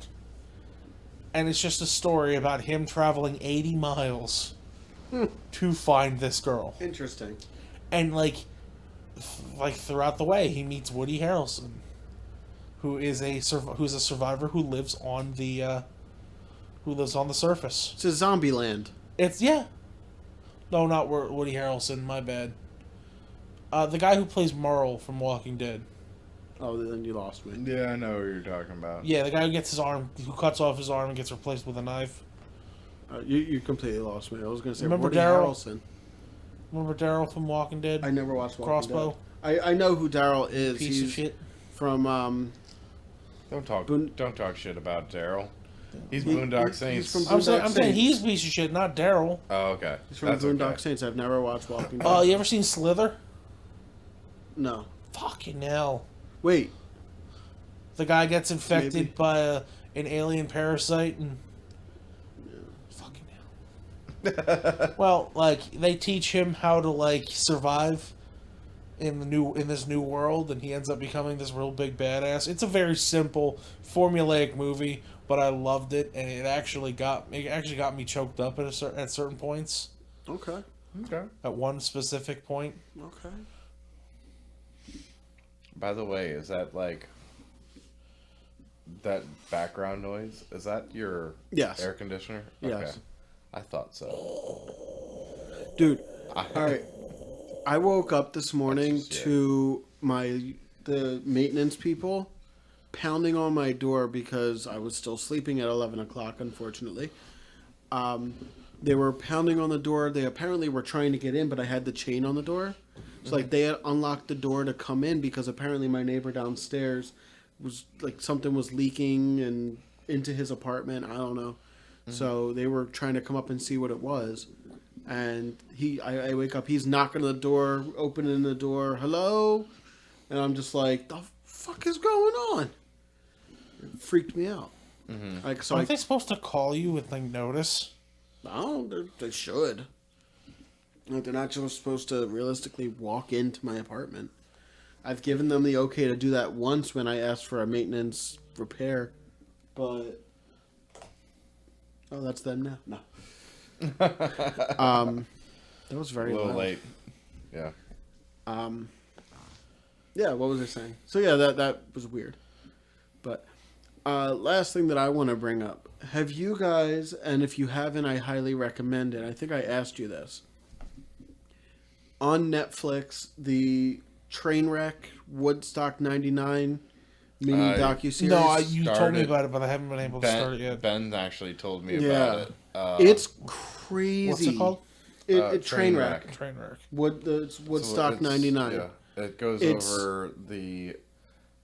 And it's just a story about him traveling 80 miles to find this girl. Interesting. And like throughout the way, he meets Woody Harrelson, who's a survivor who lives on the surface. It's a zombie land. It's no, not Woody Harrelson. My bad. The guy who plays Merle from Walking Dead. Oh, then you lost me. Yeah, I know what you're talking about. Yeah, the guy who cuts off his arm and gets replaced with a knife. You completely lost me. I was going to say Remember Woody Daryl? Harrelson. Remember Daryl from Walking Dead? I never watched Walking Crossbow? Dead. I know who Daryl is. Piece He's of shit. from Don't talk shit about Daryl. He's He- Boondock he's Saints. from I'm saying Saints. he's a piece of shit, not Daryl. Oh, okay. He's from That's Boondock okay. Saints. I've never watched Walking Dead. Oh, you ever seen Slither? No. Fucking hell. Wait. The guy gets infected Maybe. by an alien parasite and fucking hell. Well, like they teach him how to like survive in this new world, and he ends up becoming this real big badass. It's a very simple, formulaic movie, but I loved it, and it actually got me choked up at certain points. Okay. Okay. At one specific point. Okay. By the way, is that like that background noise? Is that your Yes. air conditioner? Yes. I thought so. Dude, all right. I woke up this morning That's just to the maintenance people pounding on my door because I was still sleeping at 11 o'clock, unfortunately. They were pounding on the door. They apparently were trying to get in, but I had the chain on the door. So, like, they had unlocked the door to come in because apparently my neighbor downstairs was, like, something was leaking and into his apartment. I don't know. So they were trying to come up and see what it was. And I wake up, he's knocking on the door, opening the door, hello? And I'm just like, the fuck is going on? It freaked me out. Like, so Aren't they supposed to call you with like notice? they should. Like, they're not just supposed to realistically walk into my apartment. I've given them the okay to do that once when I asked for a maintenance repair, but that's them now. No. That was very A little loud. late. Yeah. Yeah, what was I saying? So yeah, that was weird. But last thing that I want to bring up. Have you guys, and if you haven't, I highly recommend it. I think I asked you this. On Netflix, the Trainwreck Woodstock 99 mini docuseries. No, you told me started- about it, but I haven't been able to start it yet. Ben actually told me Yeah. about it. It's crazy. What's it called? It's Trainwreck. Trainwreck. Trainwreck. It's Woodstock it's- 99. Yeah. It goes It's- over the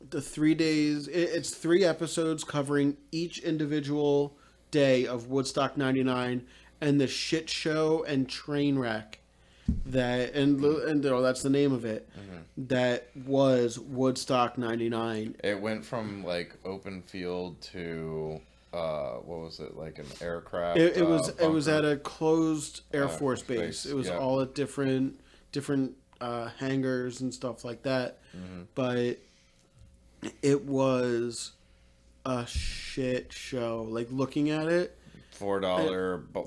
The 3 days. It's 3 episodes covering each individual day of Woodstock 99 and the shit show and train wreck that and that's the name of it. That was Woodstock 99. It went from like open field to what was it, like an aircraft? It was bunker? at a closed Air Force base. base, It was yeah. all at different hangars and stuff like that. But it was a shit show. Like, looking at it, $4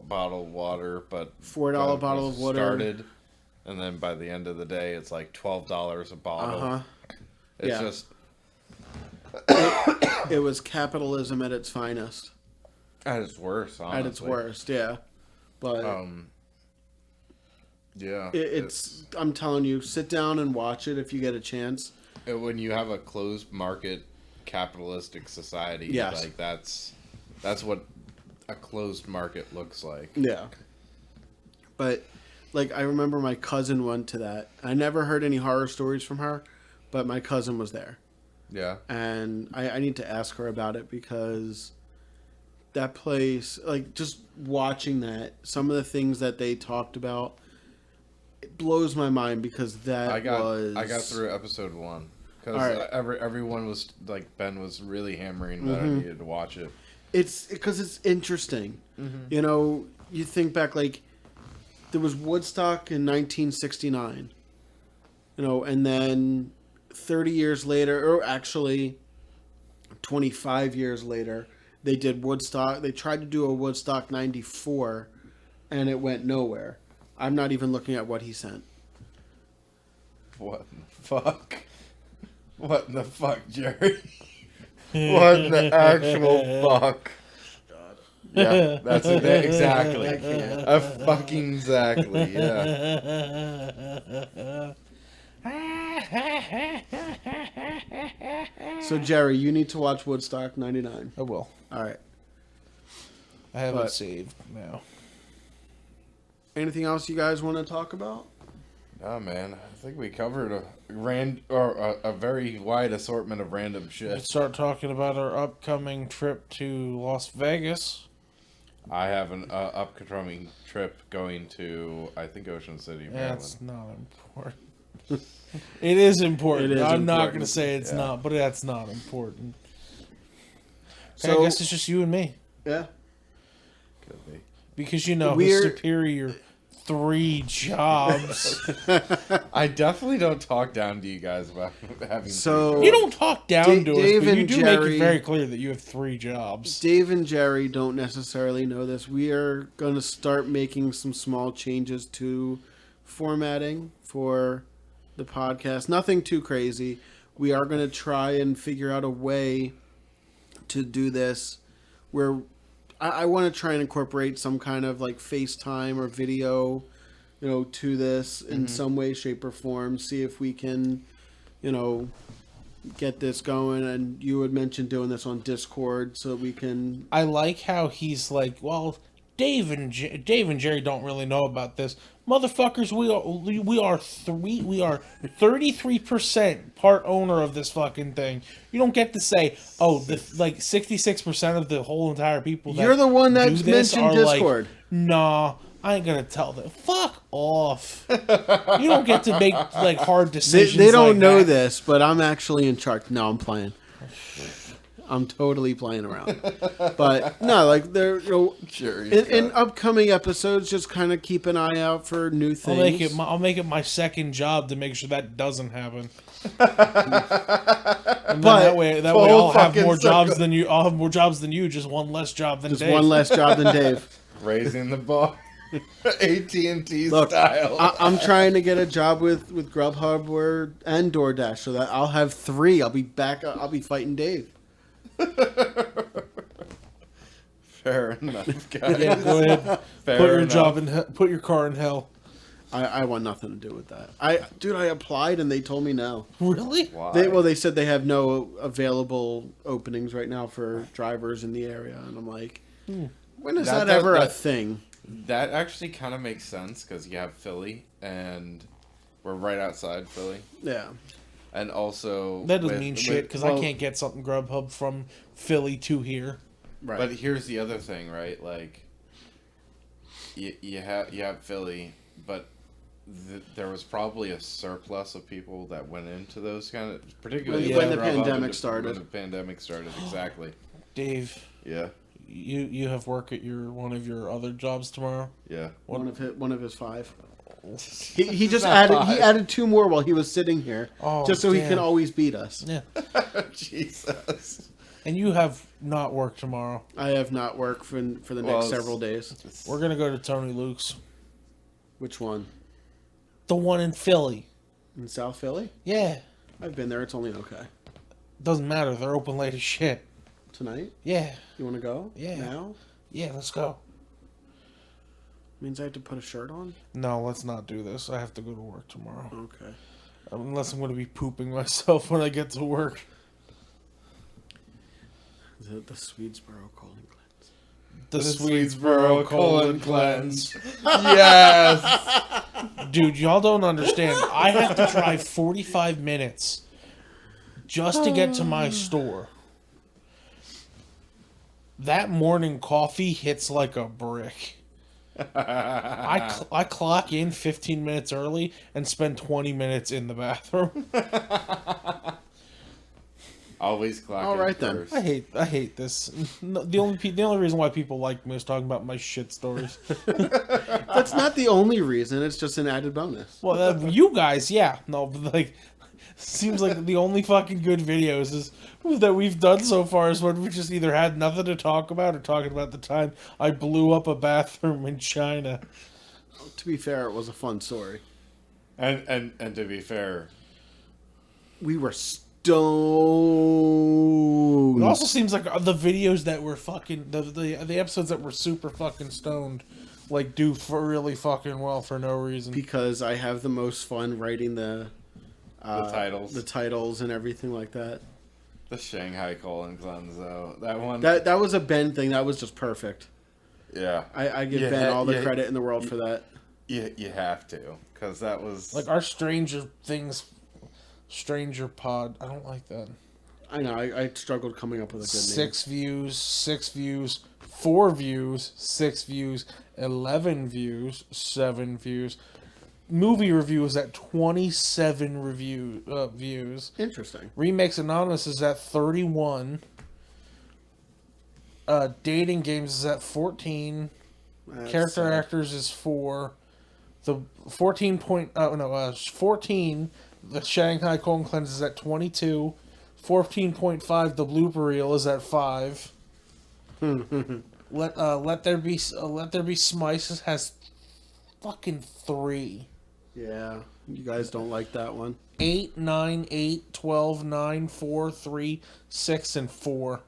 bottle of water, but $4 when bottle it of water. started, and then by the end of the day, it's like $12 a bottle. It's Yeah. just It was capitalism at its finest. at its worst. Honestly. At its worst, yeah. But Yeah, it's I'm telling you, sit down and watch it if you get a chance. when you have a closed market capitalistic society. Yes. Like that's what a closed market looks like. Yeah. But, like, I remember my cousin went to that. I never heard any horror stories from her, but my cousin was there. Yeah. And I need to ask her about it because that place, like, just watching that, some of the things that they talked about, it blows my mind because I got was... through episode 1 because Alright. everyone was like, Ben was really hammering that I needed to watch it. It's because it's interesting. You know, you think back, like, there was Woodstock in 1969, you know, and then 30 years later, or actually 25 years later, they did Woodstock. They tried to do a Woodstock 94, and it went nowhere. I'm not even looking at what he sent. What in the fuck? What in the fuck, Jerry? What in the actual fuck? Yeah, that's it. Exactly. I can't. Fucking exactly. Yeah. So, Jerry, you need to watch Woodstock 99. I will. All right. I have it But- saved now. Anything else you guys want to talk about? Oh man, I think we covered a very wide assortment of random Let's shit. start talking about our upcoming trip to Las Vegas. I have an upcoming trip going to, I think, Ocean City, Maryland. That's not important. It is important. It is I'm not going important. to say it's Yeah. not, but that's not important. Okay, So- I guess it's just you and me. Yeah. Could be. Because, you know, his We're- superior 3 jobs. I definitely don't talk down to you guys about having. So- You don't talk down to us, Dave but you and do make Jerry- it very clear that you have 3 jobs. Dave and Jerry don't necessarily know this. We are going to start making some small changes to formatting for the podcast. Nothing too crazy. We are going to try and figure out a way to do this where I want to try and incorporate some kind of like FaceTime or video, to this in some way, shape, or form. See if we can, get this going. And you had mentioned doing this on Discord so we can. I like how he's like, well, Dave and Jerry don't really know about this, motherfuckers. We are 33% part owner of this fucking thing. You don't get to say, oh, the 66% of the whole entire people. That You're the one do that's this mentioned are like, Discord. nah, I ain't gonna tell them. Fuck off. You don't get to make hard They, decisions. they don't like know that. this, but I'm actually in charge. No, I'm playing. I'm totally playing around. But no, they're Sure, in upcoming episodes, just kind of keep an eye out for new things. I'll make it my second job to make sure that doesn't happen. And then that way full I'll have fucking more jobs circle. than you. I'll have more jobs than you. Just one less job than Just Dave. one less job than Dave. raising the bar, AT&T Look, style. I'm trying to get a job with Grubhub and DoorDash, so that I'll have 3. I'll be back. I'll be fighting Dave. Fair enough, guys. Yeah, go ahead. Fair Put your enough. job in. Put your car in hell. I want nothing to do with that. I applied and they told me no. Really? Why? They said they have no available openings right now for drivers in the area, and I'm like, when is that ever a thing? That actually kind of makes sense because you have Philly, and we're right outside Philly, Yeah. and also That doesn't mean shit because I well- can't get something Grubhub from Philly to here. Right. But here's the other thing, right? Like, you have Philly, but there was probably a surplus of people that went into those kind of, particularly When the Grubhub pandemic and started. When the pandemic started, exactly. Dave, Yeah, you have work at one of your other jobs tomorrow. yeah. one of his 5. He just added 2 more while he was sitting here, Oh, just so he damn. can always beat us. Yeah. Jesus. And you have not work tomorrow. I have not worked for the Well, next it's- several days. We're gonna go to Tony Luke's, Which one? the one in Philly. In South Philly? Yeah, I've been there. It's only okay. doesn't matter. They're open late as shit. Tonight? Yeah, You want to go? Yeah. Now? yeah. Let's go. Means I have to put a shirt on? No, let's not do this. I have to go to work tomorrow. Okay. Unless I'm going to be pooping myself when I get to work. The Swedesboro colon cleanse. The Swedesboro colon cleanse. cleanse. Yes. Dude, y'all don't understand. I have to drive 45 minutes just to get to my store. That morning coffee hits like a brick. I clock in 15 minutes early and spend 20 minutes in the bathroom. Always clock All in right, then. first. I hate this. No, the only reason why people like me is talking about my shit stories. That's not the only reason. It's just an added bonus. Well, you guys, yeah, no, but seems like the only fucking good videos that we've done so far is when we just either had nothing to talk about or talking about the time I blew up a bathroom in China. To be fair, it was a fun story. And to be fair, We were stoned. It also seems like the videos that were fucking the episodes that were super fucking stoned, do for really fucking well for no reason. Because I have the most fun writing the titles and everything like that. the Shanghai colon cleanse though, that one. That was a Ben thing. That was just perfect. Yeah. I give Yeah, Ben all the yeah. credit in the world for that. You have to, because that was Like our Stranger Pod. I don't like that. I know. I struggled coming up with a good name. 6 views, 6 views, 4 views, 6 views, 11 views, 7 views. Movie review is at 27 views. Interesting. Remakes Anonymous is at 31. Dating games is at 14. That's Character sad. actors is 4. The 14. The Shanghai Colon Cleanse is at 22. 14.5. The blooper reel is at 5. Let there be Smice has fucking 3. Yeah, you guys don't like that one. 8, 9, 8, 12, 9, 4, 3, 6, and 4.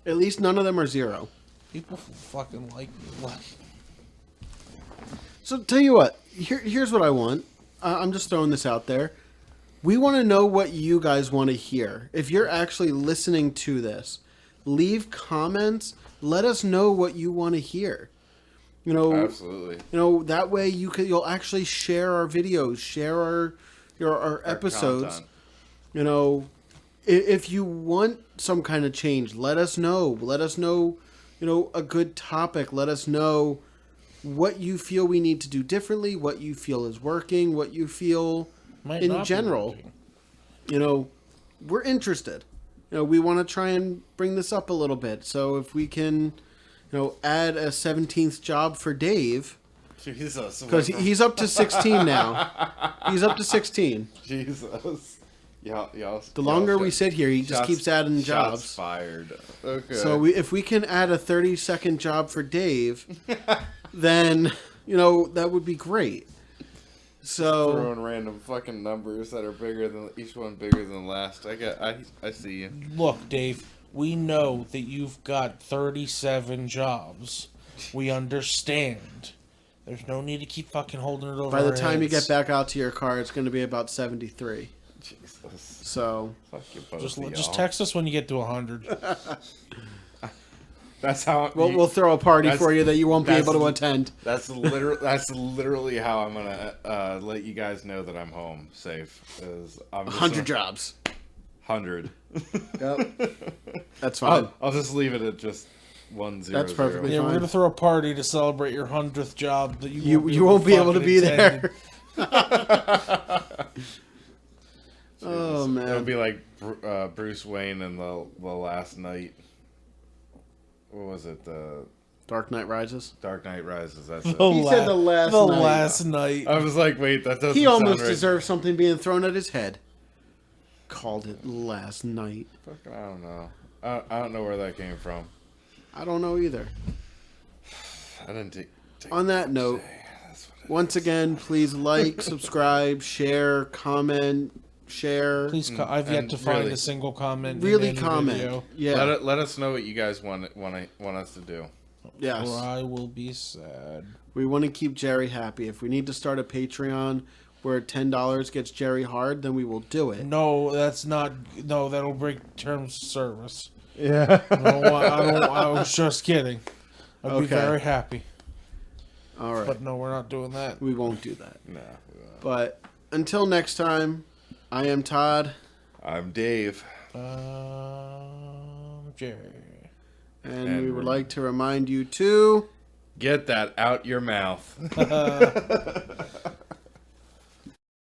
At least none of them are 0. People fucking like. So tell you what, here's what I want. I'm just throwing this out there. We want to know what you guys want to hear. If you're actually listening to this, leave comments. Let us know what you want to hear. You know, absolutely. You know, that way you'll actually share our videos, share our episodes. Content. You know, if you want some kind of change, let us know. Let us know, you know, a good topic. Let us know what you feel we need to do differently, what you feel is working, what you feel Might in not be general. working. You know, we're interested. You know, we want to try and bring this up a little bit. So if we can, you know, add a 17th job for Dave, Jesus. because he's up to 16 now. He's up to 16. Jesus. Y'all, The longer we sit here, he just keeps adding Shots jobs. fired. Okay. So if we can add a 30-second job for Dave, then, you know, that would be great. So throwing random fucking numbers that are bigger than each one bigger than the last. I see you. Look, Dave, we know that you've got 37 jobs. We understand. There's no need to keep fucking holding it over by the our time you heads. get back out to your car, it's going to be about 73. Jesus. So Fuck you both. Just of just y'all. text us when you get to 100. That's how. we'll throw a party that's- for you that you won't be that's- able to attend. That's literally how I'm gonna let you guys know that I'm home safe. Is I'm just 100 jobs. 100. Yep. That's fine. I'll just leave it at just 1 0. That's perfectly Yeah, we're fine. gonna throw a party to celebrate your 100th job that you won't be able to fucking be attend. there. Oh, man. It'll be like Bruce Wayne in the last night. What was it? The Dark Knight Rises. Dark Knight Rises. That's it. He said the last the night. last night. I was like, wait, that doesn't. He sound almost right. deserved something being thrown at his head. Called it last night. Fucking, I don't know. I don't know where that came from. I don't know either. I didn't take On that note, That's what once again, please like, subscribe, share, comment, share. Please, I've yet and to find really- a single comment. Really in any comment. Video, Yeah. Let us know what you guys want us to do. Yes. or I will be sad. We want to keep Jerry happy. If we need to start a Patreon where $10 gets Jerry hard, then we will do it. No, that's not. No, that'll break terms of service. Yeah. I was just kidding. I'd be Okay. very happy. All right. But no, we're not doing that. We won't do that. No. But until next time, I am Todd. I'm Dave. Jerry. And we would like to remind you to... Get that out your mouth.